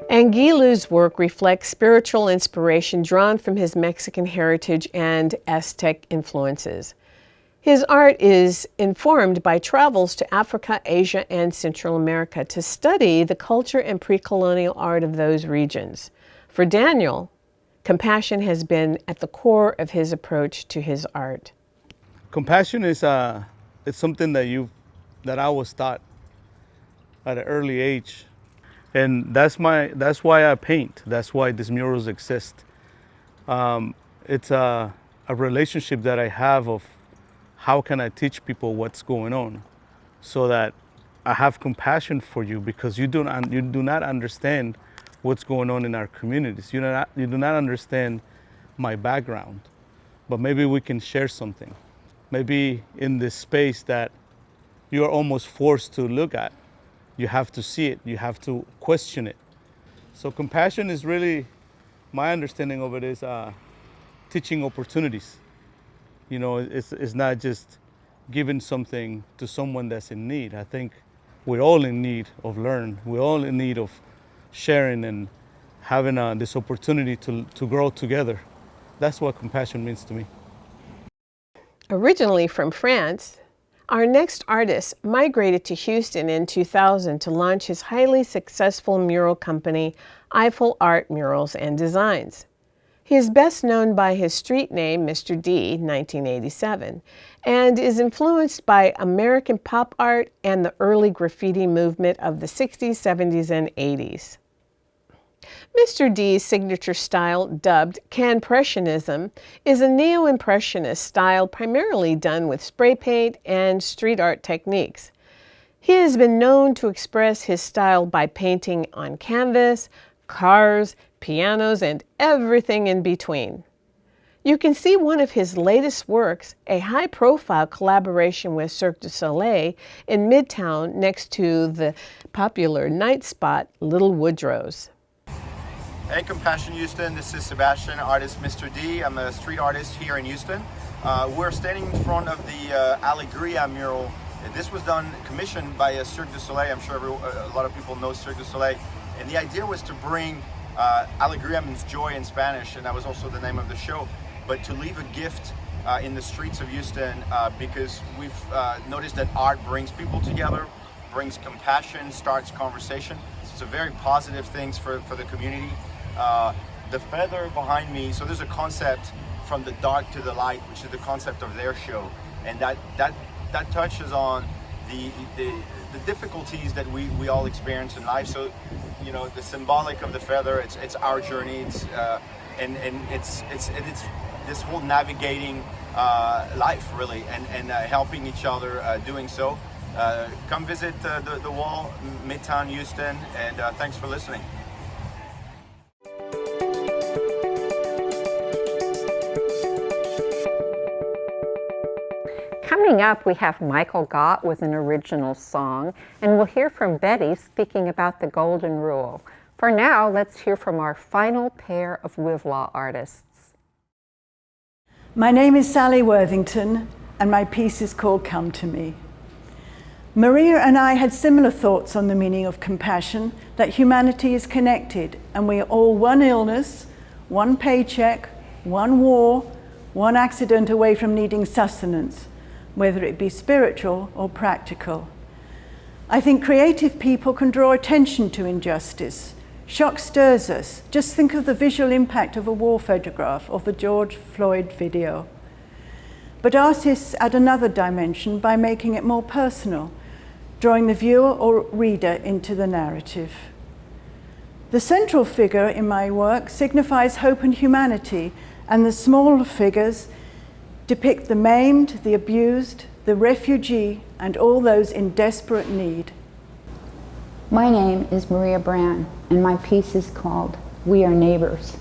Ngilu's work reflects spiritual inspiration drawn from his Mexican heritage and Aztec influences. His art is informed by travels to Africa, Asia, and Central America to study the culture and pre-colonial art of those regions. For Daniel, compassion has been at the core of his approach to his art. Compassion is it's something that I was taught at an early age. And that's why I paint. That's why these murals exist. It's a relationship that I have of how can I teach people what's going on, so that I have compassion for you, because you do not understand what's going on in our communities. You do not understand my background, but maybe we can share something. Maybe in this space that you are almost forced to look at, you have to see it, you have to question it. So compassion is really, my understanding of it is teaching opportunities. You know, it's not just giving something to someone that's in need. I think we're all in need of learn. We're all in need of sharing and having this opportunity to grow together. That's what compassion means to me. Originally from France, our next artist migrated to Houston in 2000 to launch his highly successful mural company, Eiffel Art Murals and Designs. He is best known by his street name, Mr. D, 1987, and is influenced by American pop art and the early graffiti movement of the 60s, 70s, and 80s. Mr. D's signature style, dubbed Canpressionism, is a neo-impressionist style primarily done with spray paint and street art techniques. He has been known to express his style by painting on canvas, cars, pianos, and everything in between. You can see one of his latest works, a high-profile collaboration with Cirque du Soleil in Midtown next to the popular night spot Little Woodrow's. Hey, Compassion Houston, this is Sebastian, artist Mr. D. I'm a street artist here in Houston. We're standing in front of the Alegria mural. This was commissioned by Cirque du Soleil. I'm sure a lot of people know Cirque du Soleil. And the idea was to bring, Alegria means joy in Spanish, and that was also the name of the show, but to leave a gift in the streets of Houston because we've noticed that art brings people together, brings compassion, starts conversation. It's a very positive thing for the community. The feather behind me, so there's a concept from the dark to the light, which is the concept of their show, and that touches on the difficulties that we all experience in life. So, you know, the symbolic of the feather, it's our journey, and it's this whole navigating life really, and helping each other doing so. Come visit the wall, Midtown Houston, and thanks for listening. Coming up, we have Michael Gott with an original song, and we'll hear from Betty speaking about the Golden Rule. For now, let's hear from our final pair of Wivlaw artists. My name is Sally Worthington, and my piece is called Come to Me. Maria and I had similar thoughts on the meaning of compassion, that humanity is connected, and we are all one illness, one paycheck, one war, one accident away from needing sustenance, whether it be spiritual or practical. I think creative people can draw attention to injustice. Shock stirs us. Just think of the visual impact of a war photograph or the George Floyd video. But artists add another dimension by making it more personal, drawing the viewer or reader into the narrative. The central figure in my work signifies hope and humanity, and the smaller figures depict the maimed, the abused, the refugee, and all those in desperate need. My name is Maria Brand, and my piece is called We Are Neighbors.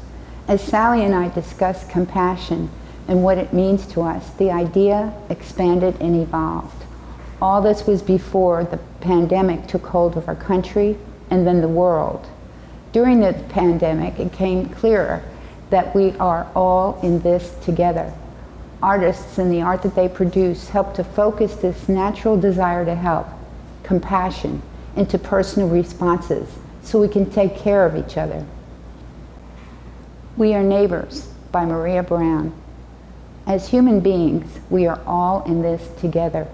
As Sally and I discussed compassion and what it means to us, the idea expanded and evolved. All this was before the pandemic took hold of our country and then the world. During the pandemic, it became clearer that we are all in this together. Artists and the art that they produce help to focus this natural desire to help, compassion, into personal responses so we can take care of each other. We Are Neighbors by Maria Brown. As human beings, we are all in this together.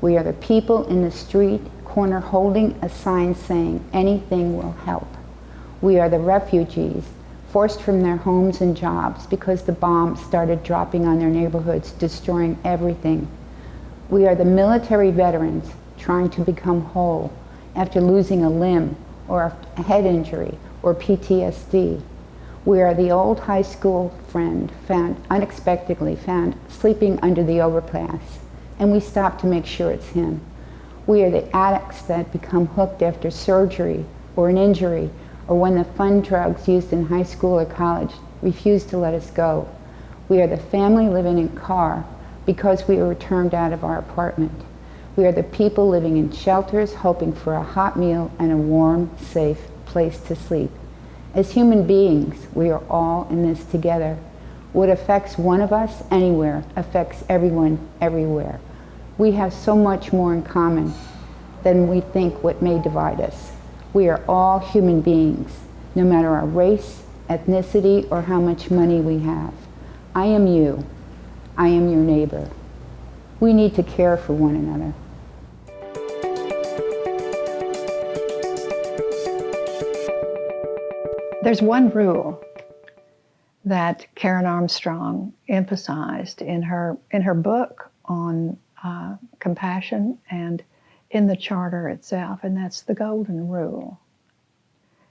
We are the people in the street corner holding a sign saying, anything will help. We are the refugees, forced from their homes and jobs because the bombs started dropping on their neighborhoods, destroying everything. We are the military veterans trying to become whole after losing a limb or a head injury or PTSD. We are the old high school friend unexpectedly found sleeping under the overpass, and we stop to make sure it's him. We are the addicts that become hooked after surgery or an injury, or when the fun drugs used in high school or college refuse to let us go. We are the family living in a car because we were turned out of our apartment. We are the people living in shelters hoping for a hot meal and a warm, safe place to sleep. As human beings, we are all in this together. What affects one of us anywhere affects everyone everywhere. We have so much more in common than we think what may divide us. We are all human beings, no matter our race, ethnicity, or how much money we have. I am you. I am your neighbor. We need to care for one another. There's one rule that Karen Armstrong emphasized in her book on compassion and in the charter itself, and that's the golden rule.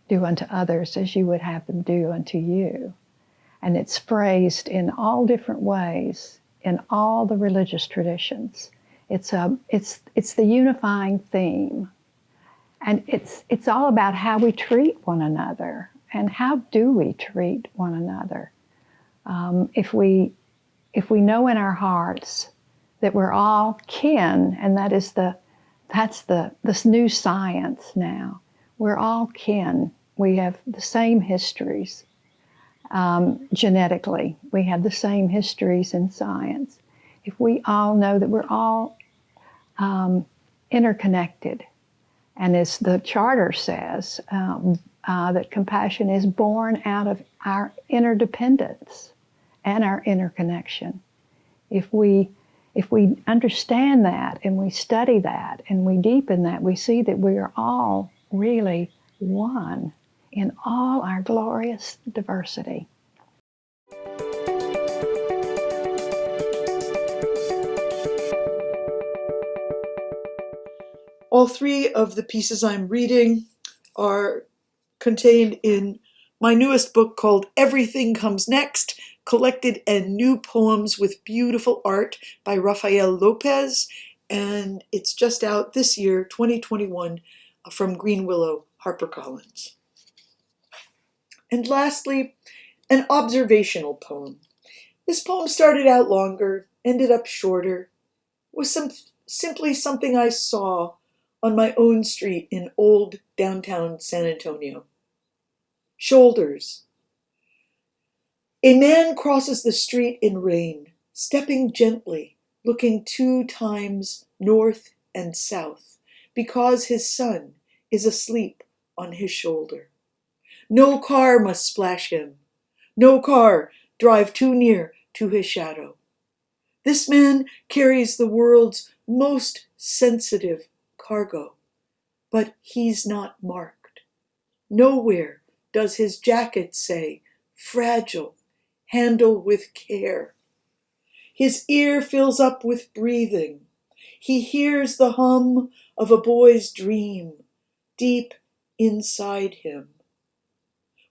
Do unto others as you would have them do unto you. And it's phrased in all different ways in all the religious traditions. It's the unifying theme. And it's all about how we treat one another. And how do we treat one another? If we know in our hearts that we're all kin, and that's this new science now. We're all kin. We have the same histories genetically. We have the same histories in science. If we all know that we're all interconnected, and as the charter says, that compassion is born out of our interdependence and our interconnection. If we understand that and we study that and we deepen that, we see that we are all really one in all our glorious diversity. All three of the pieces I'm reading are contained in my newest book called Everything Comes Next, Collected and New Poems with Beautiful Art by Rafael Lopez, and it's just out this year, 2021, from Green Willow HarperCollins. And lastly, an observational poem. This poem started out longer, ended up shorter, was simply something I saw on my own street in old downtown San Antonio. Shoulders. A man crosses the street in rain, stepping gently, looking 2 times north and south, because his son is asleep on his shoulder. No car must splash him. No car drive too near to his shadow. This man carries the world's most sensitive cargo, but he's not marked. Nowhere does his jacket say, fragile, handle with care. His ear fills up with breathing. He hears the hum of a boy's dream deep inside him.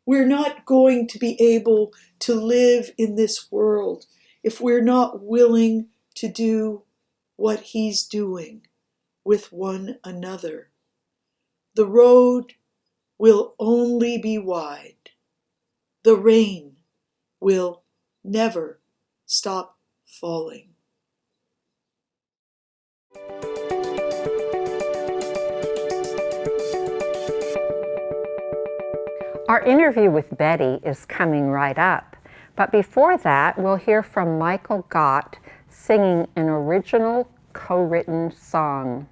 We're not going to be able to live in this world if we're not willing to do what he's doing with one another. The road will only be wide. The rain will never stop falling. Our interview with Betty is coming right up, but before that, we'll hear from Michael Gott singing an original co-written song.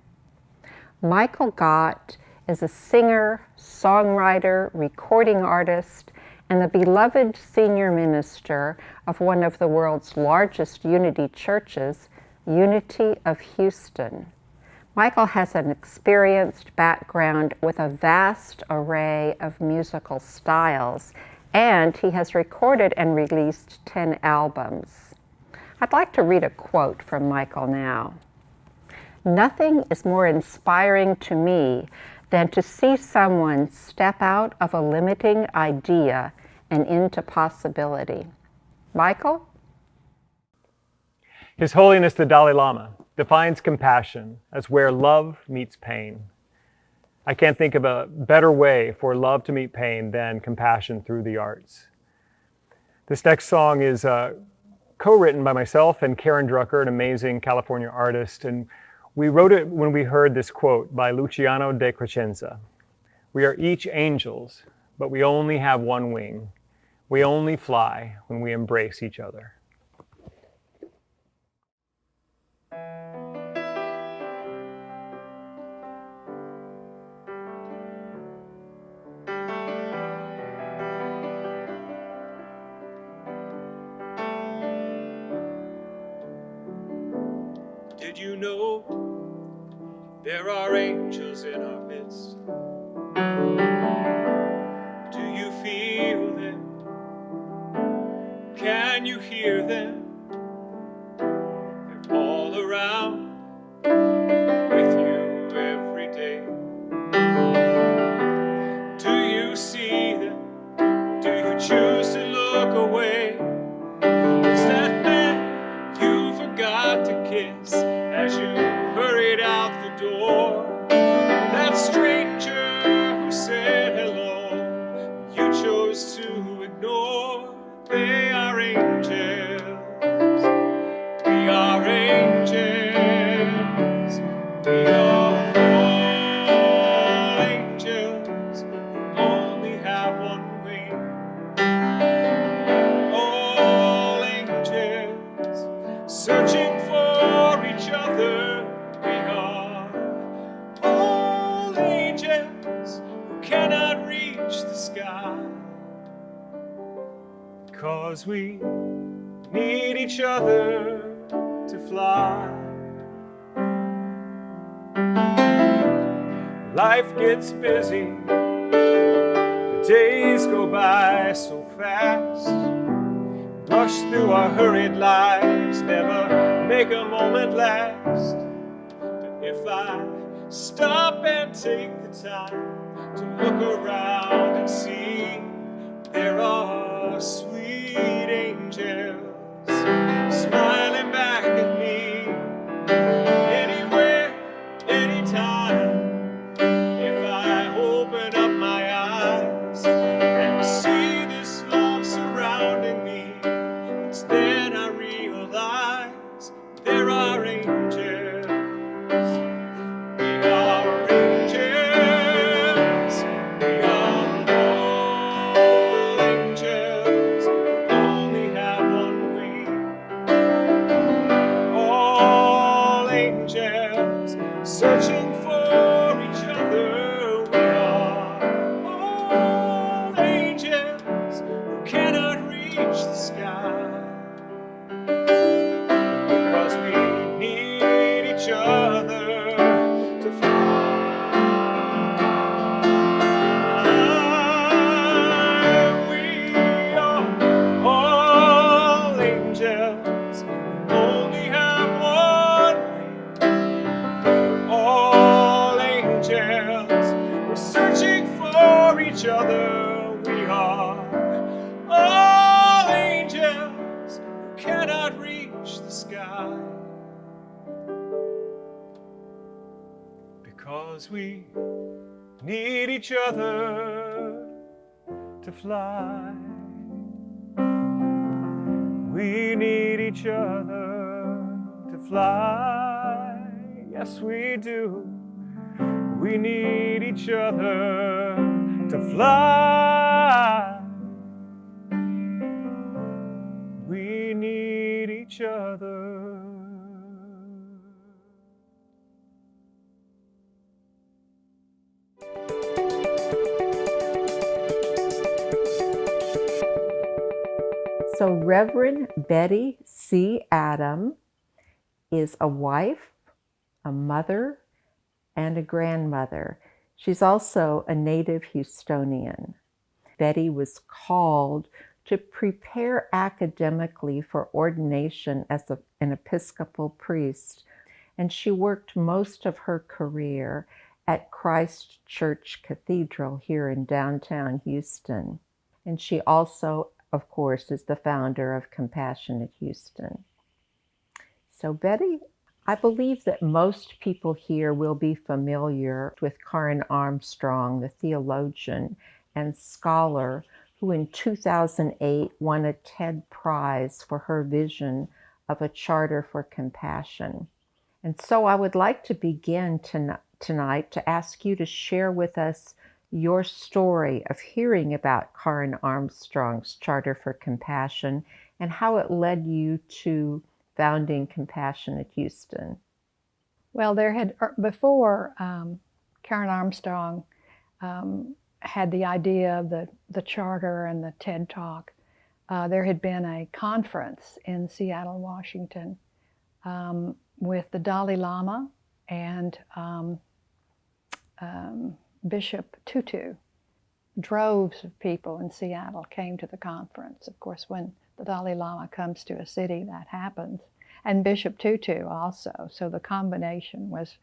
Michael Gott is a singer, songwriter, recording artist, and the beloved senior minister of one of the world's largest Unity churches, Unity of Houston. Michael has an experienced background with a vast array of musical styles, and he has recorded and released 10 albums. I'd like to read a quote from Michael now. "Nothing is more inspiring to me than to see someone step out of a limiting idea and into possibility. Michael? His Holiness the Dalai Lama defines compassion as where love meets pain. I can't think of a better way for love to meet pain than compassion through the arts. This next song is co-written by myself and Karen Drucker, an amazing California artist, and we wrote it when we heard this quote by Luciano de Crescenza. "We are each angels, but we only have one wing. We only fly when we embrace each other." Did you know there are angels in our midst? Do you feel them? Can you hear them? They're all around with you every day. Do you see them? Do you choose to look away? Is that man you forgot to kiss as you hurried out the door? That stranger who said hello, you chose to ignore. They are angels. We are angels. We are all angels who only have one wing. All angels searching for each other. We are all angels who cannot reach the sky, because we need each other to fly. Life gets busy, the days go by so fast. Rush through our hurried lives, never make a moment last. But if I stop and take the time to look around and see, there are sweet angels smiling back at me. Anywhere, anytime, if I open up my eyes and see this love surrounding me, it's then I realize there are angels. We are angels. We are all angels who only have one wing. All angels searching for each other. We are all angels who cannot reach the sky, because we need each other to fly. We are all angels who only have one wing. All angels, we're searching for each other. We are all angels who cannot reach the sky, because we need each other to fly. We need each other to fly. Yes, we do. We need each other to fly. We need each other. So Reverend Betty C. Adam is a wife, a mother, and a grandmother. She's also a native Houstonian. Betty was called to prepare academically for ordination as an Episcopal priest, and she worked most of her career at Christ Church Cathedral here in downtown Houston. And she also, of course, is the founder of Compassionate Houston. So Betty, I believe that most people here will be familiar with Karen Armstrong, the theologian and scholar who in 2008 won a TED Prize for her vision of a charter for compassion. And so I would like to begin tonight to ask you to share with us your story of hearing about Karen Armstrong's Charter for Compassion and how it led you to founding Compassionate Houston. Well, there had, before Karen Armstrong had the idea of the charter and the TED Talk, there had been a conference in Seattle, Washington, with the Dalai Lama and Bishop Tutu. Droves of people in Seattle came to the conference. Of course, when the Dalai Lama comes to a city, that happens. And Bishop Tutu also. So the combination was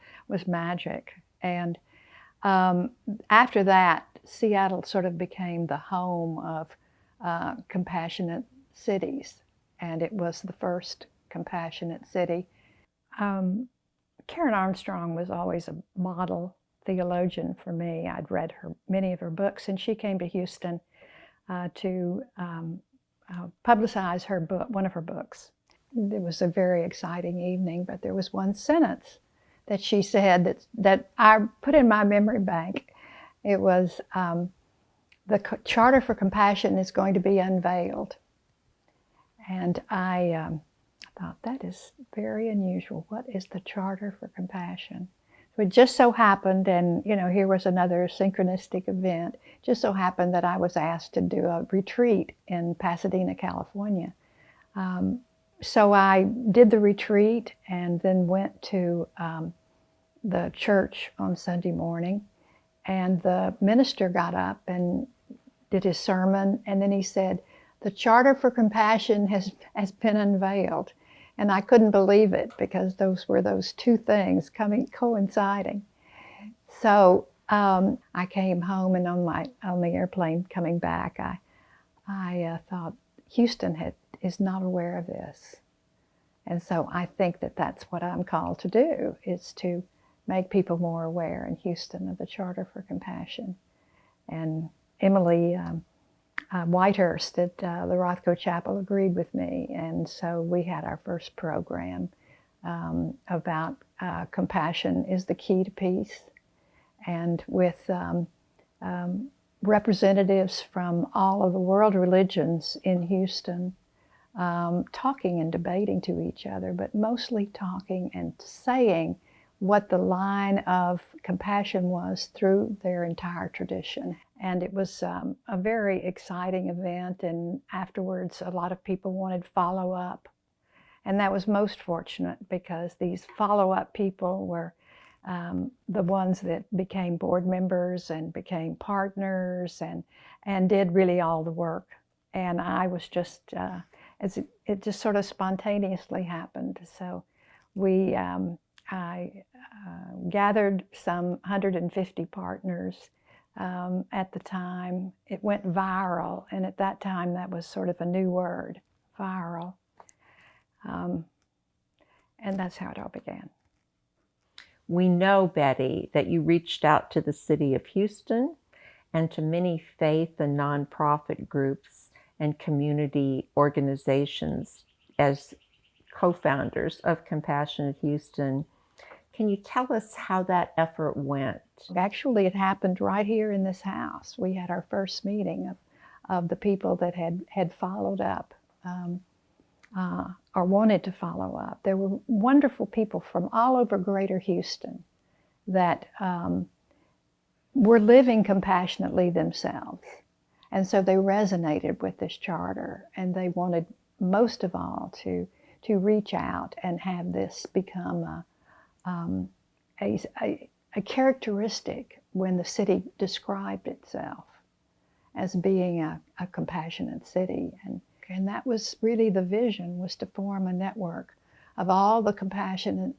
magic. And after that, Seattle sort of became the home of compassionate cities. And it was the first compassionate city. Karen Armstrong was always a model theologian for me. I'd read many of her books, and she came to Houston to publicize her book, one of her books. It was a very exciting evening, but there was one sentence that she said that I put in my memory bank. It was, the Charter for Compassion is going to be unveiled. And I thought, that is very unusual. What is the Charter for Compassion? So it just so happened, and here was another synchronistic event, just so happened that I was asked to do a retreat in Pasadena, California. So I did the retreat and then went to the church on Sunday morning, and the minister got up and did his sermon, and then he said, "The Charter for Compassion has been unveiled." And I couldn't believe it, because those were those two things coinciding. So I came home, and on the airplane coming back, I thought, Houston is not aware of this. And so I think that that's what I'm called to do, is to make people more aware in Houston of the Charter for Compassion. And Emily Whitehurst at the Rothko Chapel agreed with me, and so we had our first program about compassion is the key to peace, and with representatives from all of the world religions in Houston, talking and debating to each other, but mostly talking and saying what the line of compassion was through their entire tradition. And it was a very exciting event, and afterwards a lot of people wanted follow-up. And that was most fortunate, because these follow-up people were the ones that became board members and became partners and did really all the work. And I was just, it just sort of spontaneously happened. So I gathered some 150 partners at the time. It went viral, and at that time that was sort of a new word, viral. And that's how it all began. We know, Betty, that you reached out to the city of Houston and to many faith and nonprofit groups and community organizations as co-founders of Compassionate Houston. Can you tell us how that effort went? Actually, it happened right here in this house. We had our first meeting of the people that had followed up or wanted to follow up. There were wonderful people from all over Greater Houston that were living compassionately themselves. And so they resonated with this charter, and they wanted most of all to reach out and have this become a characteristic when the city described itself as being a compassionate city. And that was really the vision, was to form a network of all the compassionate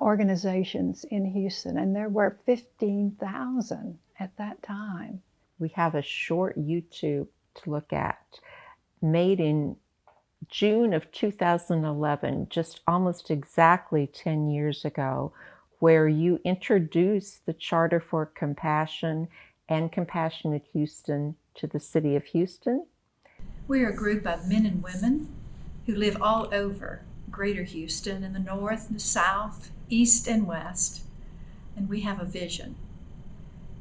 organizations in Houston, and there were 15,000 at that time. We have a short YouTube to look at, made in June of 2011, just almost exactly 10 years ago, where you introduced the Charter for Compassion and Compassionate Houston to the City of Houston. We are a group of men and women who live all over Greater Houston in the north, the south, east, and west, and we have a vision.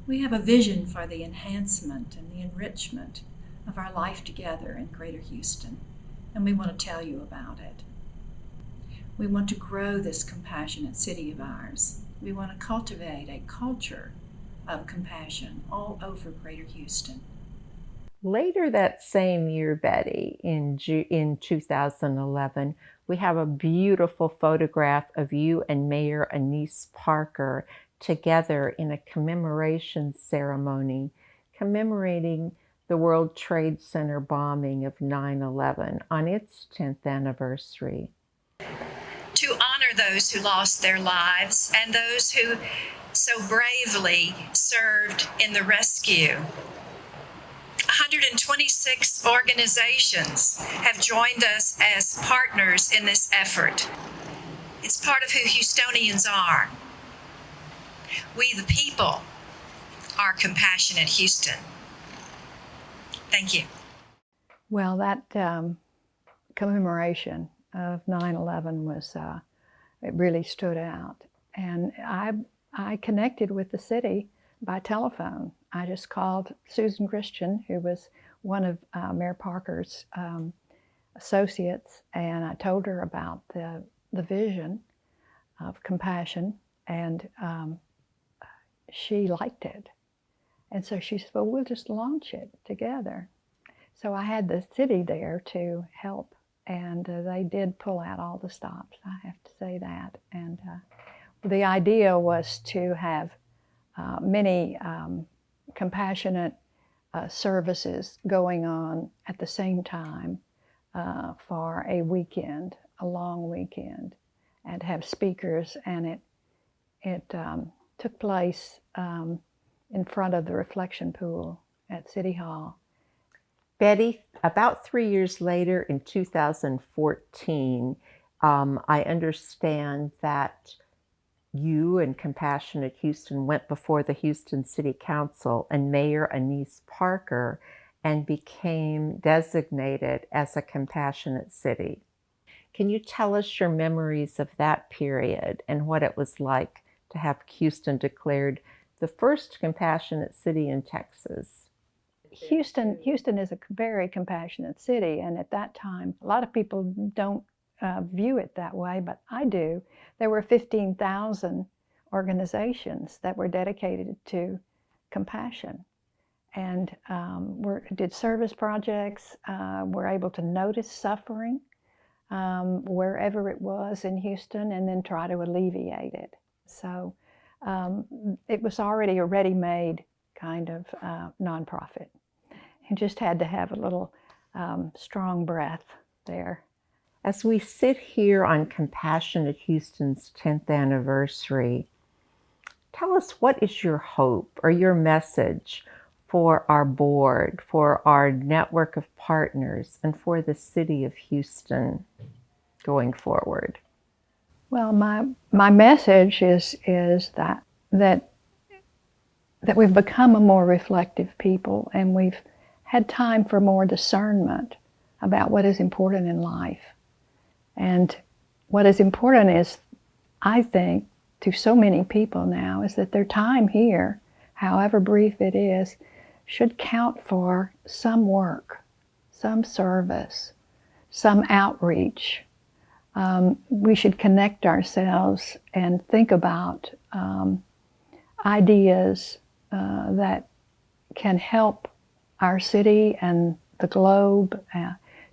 We have a vision for the enhancement and the enrichment of our life together in Greater Houston, and we want to tell you about it. We want to grow this compassionate city of ours. We want to cultivate a culture of compassion all over Greater Houston. Later that same year, Betty, in 2011, we have a beautiful photograph of you and Mayor Anise Parker together in a commemoration ceremony commemorating the World Trade Center bombing of 9/11 on its 10th anniversary. To honor those who lost their lives and those who so bravely served in the rescue. 126 organizations have joined us as partners in this effort. It's part of who Houstonians are. We, the people, are Compassionate Houston. Thank you. Well, that commemoration of 9/11 was, it really stood out. And I connected with the city by telephone. I just called Susan Christian, who was one of Mayor Parker's associates, and I told her about the vision of compassion, and she liked it. And so she said, well, we'll just launch it together. So I had the city there to help, and they did pull out all the stops, I have to say that. And the idea was to have many compassionate services going on at the same time for a weekend, a long weekend, and have speakers, and it took place in front of the reflection pool at City Hall. Betty, about 3 years later in 2014, I understand that you and Compassionate Houston went before the Houston City Council and Mayor Anise Parker and became designated as a compassionate city. Can you tell us your memories of that period and what it was like to have Houston declared the first compassionate city in Texas? Houston is a very compassionate city, and at that time, a lot of people don't view it that way, but I do. There were 15,000 organizations that were dedicated to compassion, and did service projects, were able to notice suffering wherever it was in Houston and then try to alleviate it. So it was already a ready-made kind of nonprofit. You just had to have a little strong breath there. As we sit here on Compassionate Houston's 10th anniversary, tell us, what is your hope or your message for our board, for our network of partners, and for the city of Houston going forward? Well, my message is that we've become a more reflective people, and we've had time for more discernment about what is important in life. And what is important is, I think, to so many people now, is that their time here, however brief it is, should count for some work, some service, some outreach. We should connect ourselves and think about ideas that can help our city and the globe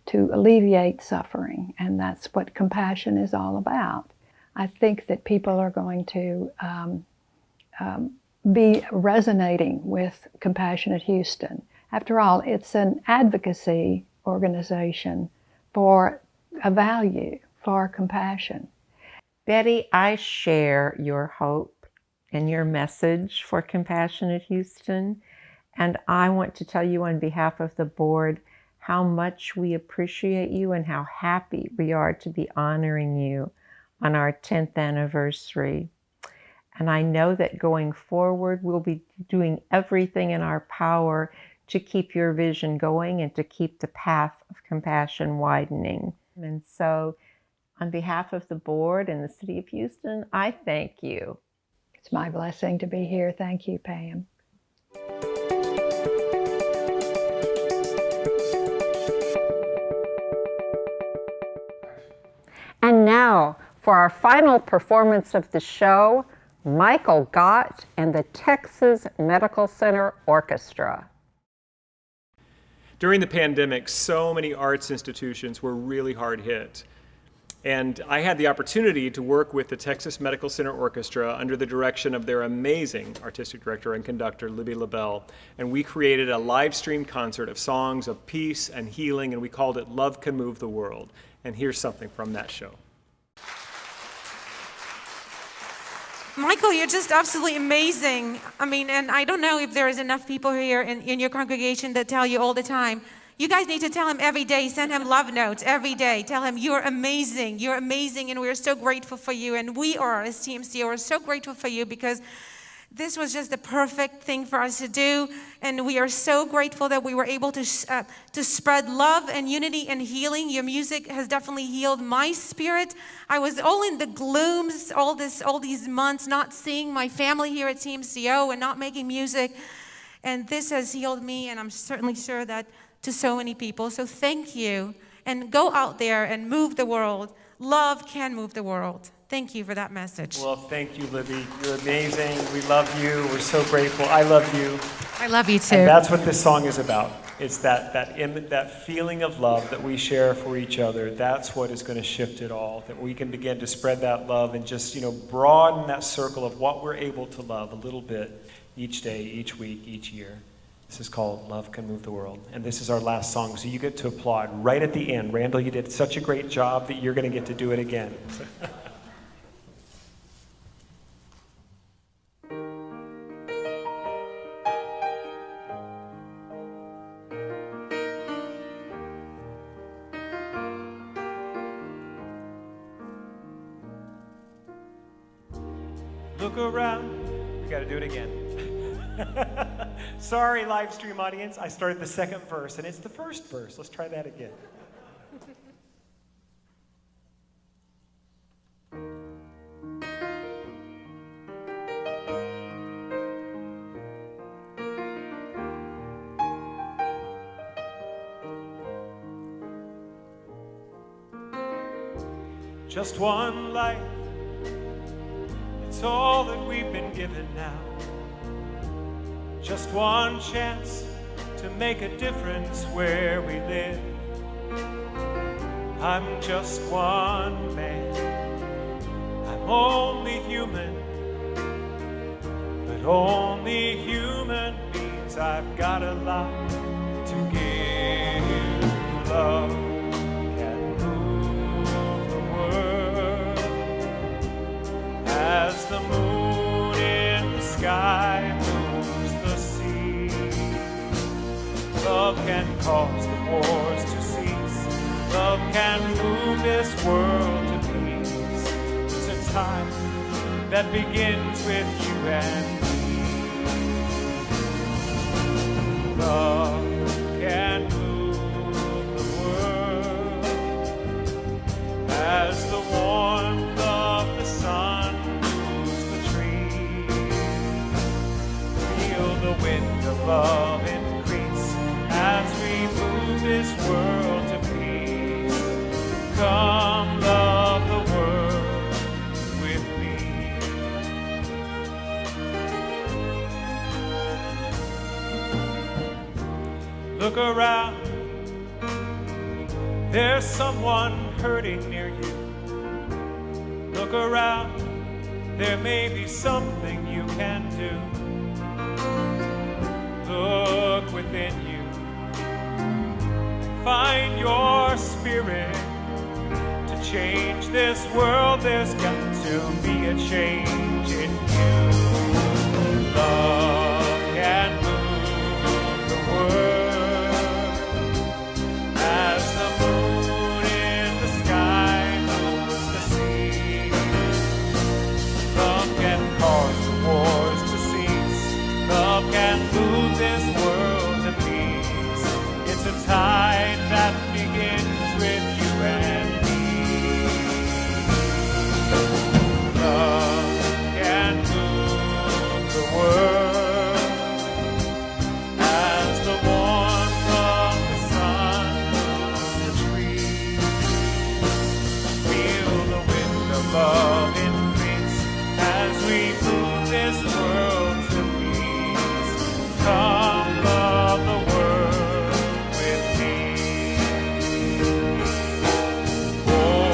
to alleviate suffering, and that's what compassion is all about. I think that people are going to be resonating with Compassionate Houston. After all, it's an advocacy organization for a value, for compassion. Betty, I share your hope and your message for Compassionate Houston, and I want to tell you on behalf of the board how much we appreciate you and how happy we are to be honoring you on our 10th anniversary. And I know that going forward, we'll be doing everything in our power to keep your vision going and to keep the path of compassion widening. And so, on behalf of the board and the City of Houston, I thank you. It's my blessing to be here. Thank you, Pam. And now, for our final performance of the show, Michael Gott and the Texas Medical Center Orchestra. During the pandemic, so many arts institutions were really hard hit. And I had the opportunity to work with the Texas Medical Center Orchestra under the direction of their amazing artistic director and conductor, Libby LaBelle. And we created a live stream concert of songs of peace and healing, and we called it Love Can Move the World. And here's something from that show. Michael, you're just absolutely amazing. I mean, and I don't know if there is enough people here in your congregation that tell you all the time. You guys need to tell him every day, send him love notes every day. Tell him you're amazing, and we're so grateful for you. And we are, as TMCO, are so grateful for you because this was just the perfect thing for us to do. And we are so grateful that we were able to spread love and unity and healing. Your music has definitely healed my spirit. I was all in the glooms all these months, not seeing my family here at TMCO and not making music. And this has healed me, and I'm certainly sure that to so many people. So thank you. And go out there and move the world. Love can move the world. Thank you for that message. Well, thank you, Libby. You're amazing. We love you. We're so grateful. I love you. I love you too. And that's what this song is about. It's that feeling of love that we share for each other. That's what is going to shift it all. That we can begin to spread that love and just, broaden that circle of what we're able to love a little bit each day, each week, each year. This is called Love Can Move the World. And this is our last song, so you get to applaud right at the end. Randall, you did such a great job that you're going to get to do it again. Look around. We got to do it again. Sorry, live stream audience. I started the second verse, and it's the first verse. Let's try that again. Just one life. It's all that we've been given now. Just one chance to make a difference where we live. I'm just one man. I'm only human. But only human means I've got a lot to give. Love can move the world as the moon in the sky. Love can cause the wars to cease. Love can move this world to peace. It's a time that begins with you and me. Love can move the world as the warmth of the sun moves the trees. Feel the wind of love as we move this world to peace. Come love the world with me. Look around. There's someone hurting near you. Look around. There may be something you can do. Look within you. Find your spirit to change this world. There's got will be a change in you. Love can move the world as the moon in the sky moves the sea. Love can cause the wars to cease. Love can move this world to peace. It's a tide that begins with you and me. Love can move the world as the warmth of the sun moves the trees. Feel the wind of love increase as we move this world to peace. Come love the world with me. Oh,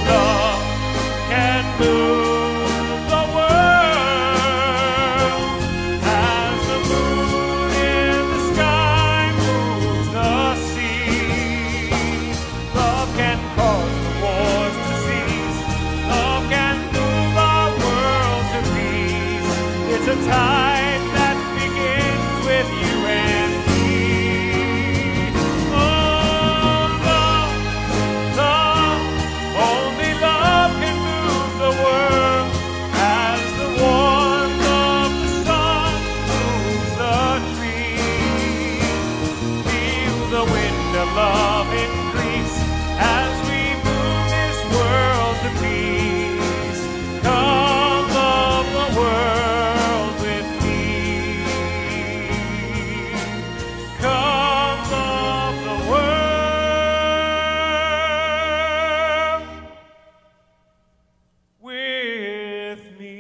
love can move the world as the moon in the sky moves the sea. Love can cause the wars to cease. Love can move our world to peace. It's a tide that begins with you and me. Oh, love, love, only love can move the world as the warmth of the sun moves the trees. Feel the wind of love increase as we move this world to peace. Come love the world with me. Come love the world with me.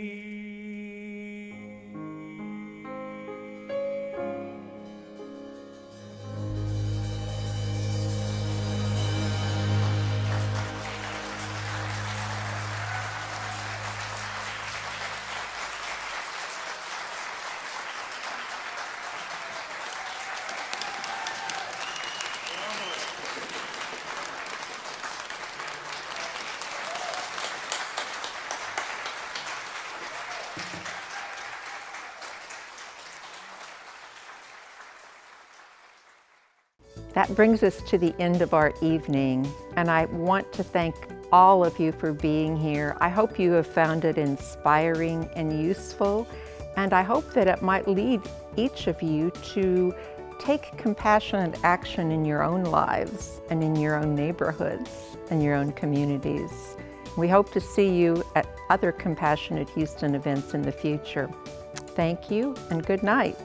That brings us to the end of our evening, and I want to thank all of you for being here. I hope you have found it inspiring and useful, and I hope that it might lead each of you to take compassionate action in your own lives and in your own neighborhoods and your own communities. We hope to see you at other Compassionate Houston events in the future. Thank you and good night.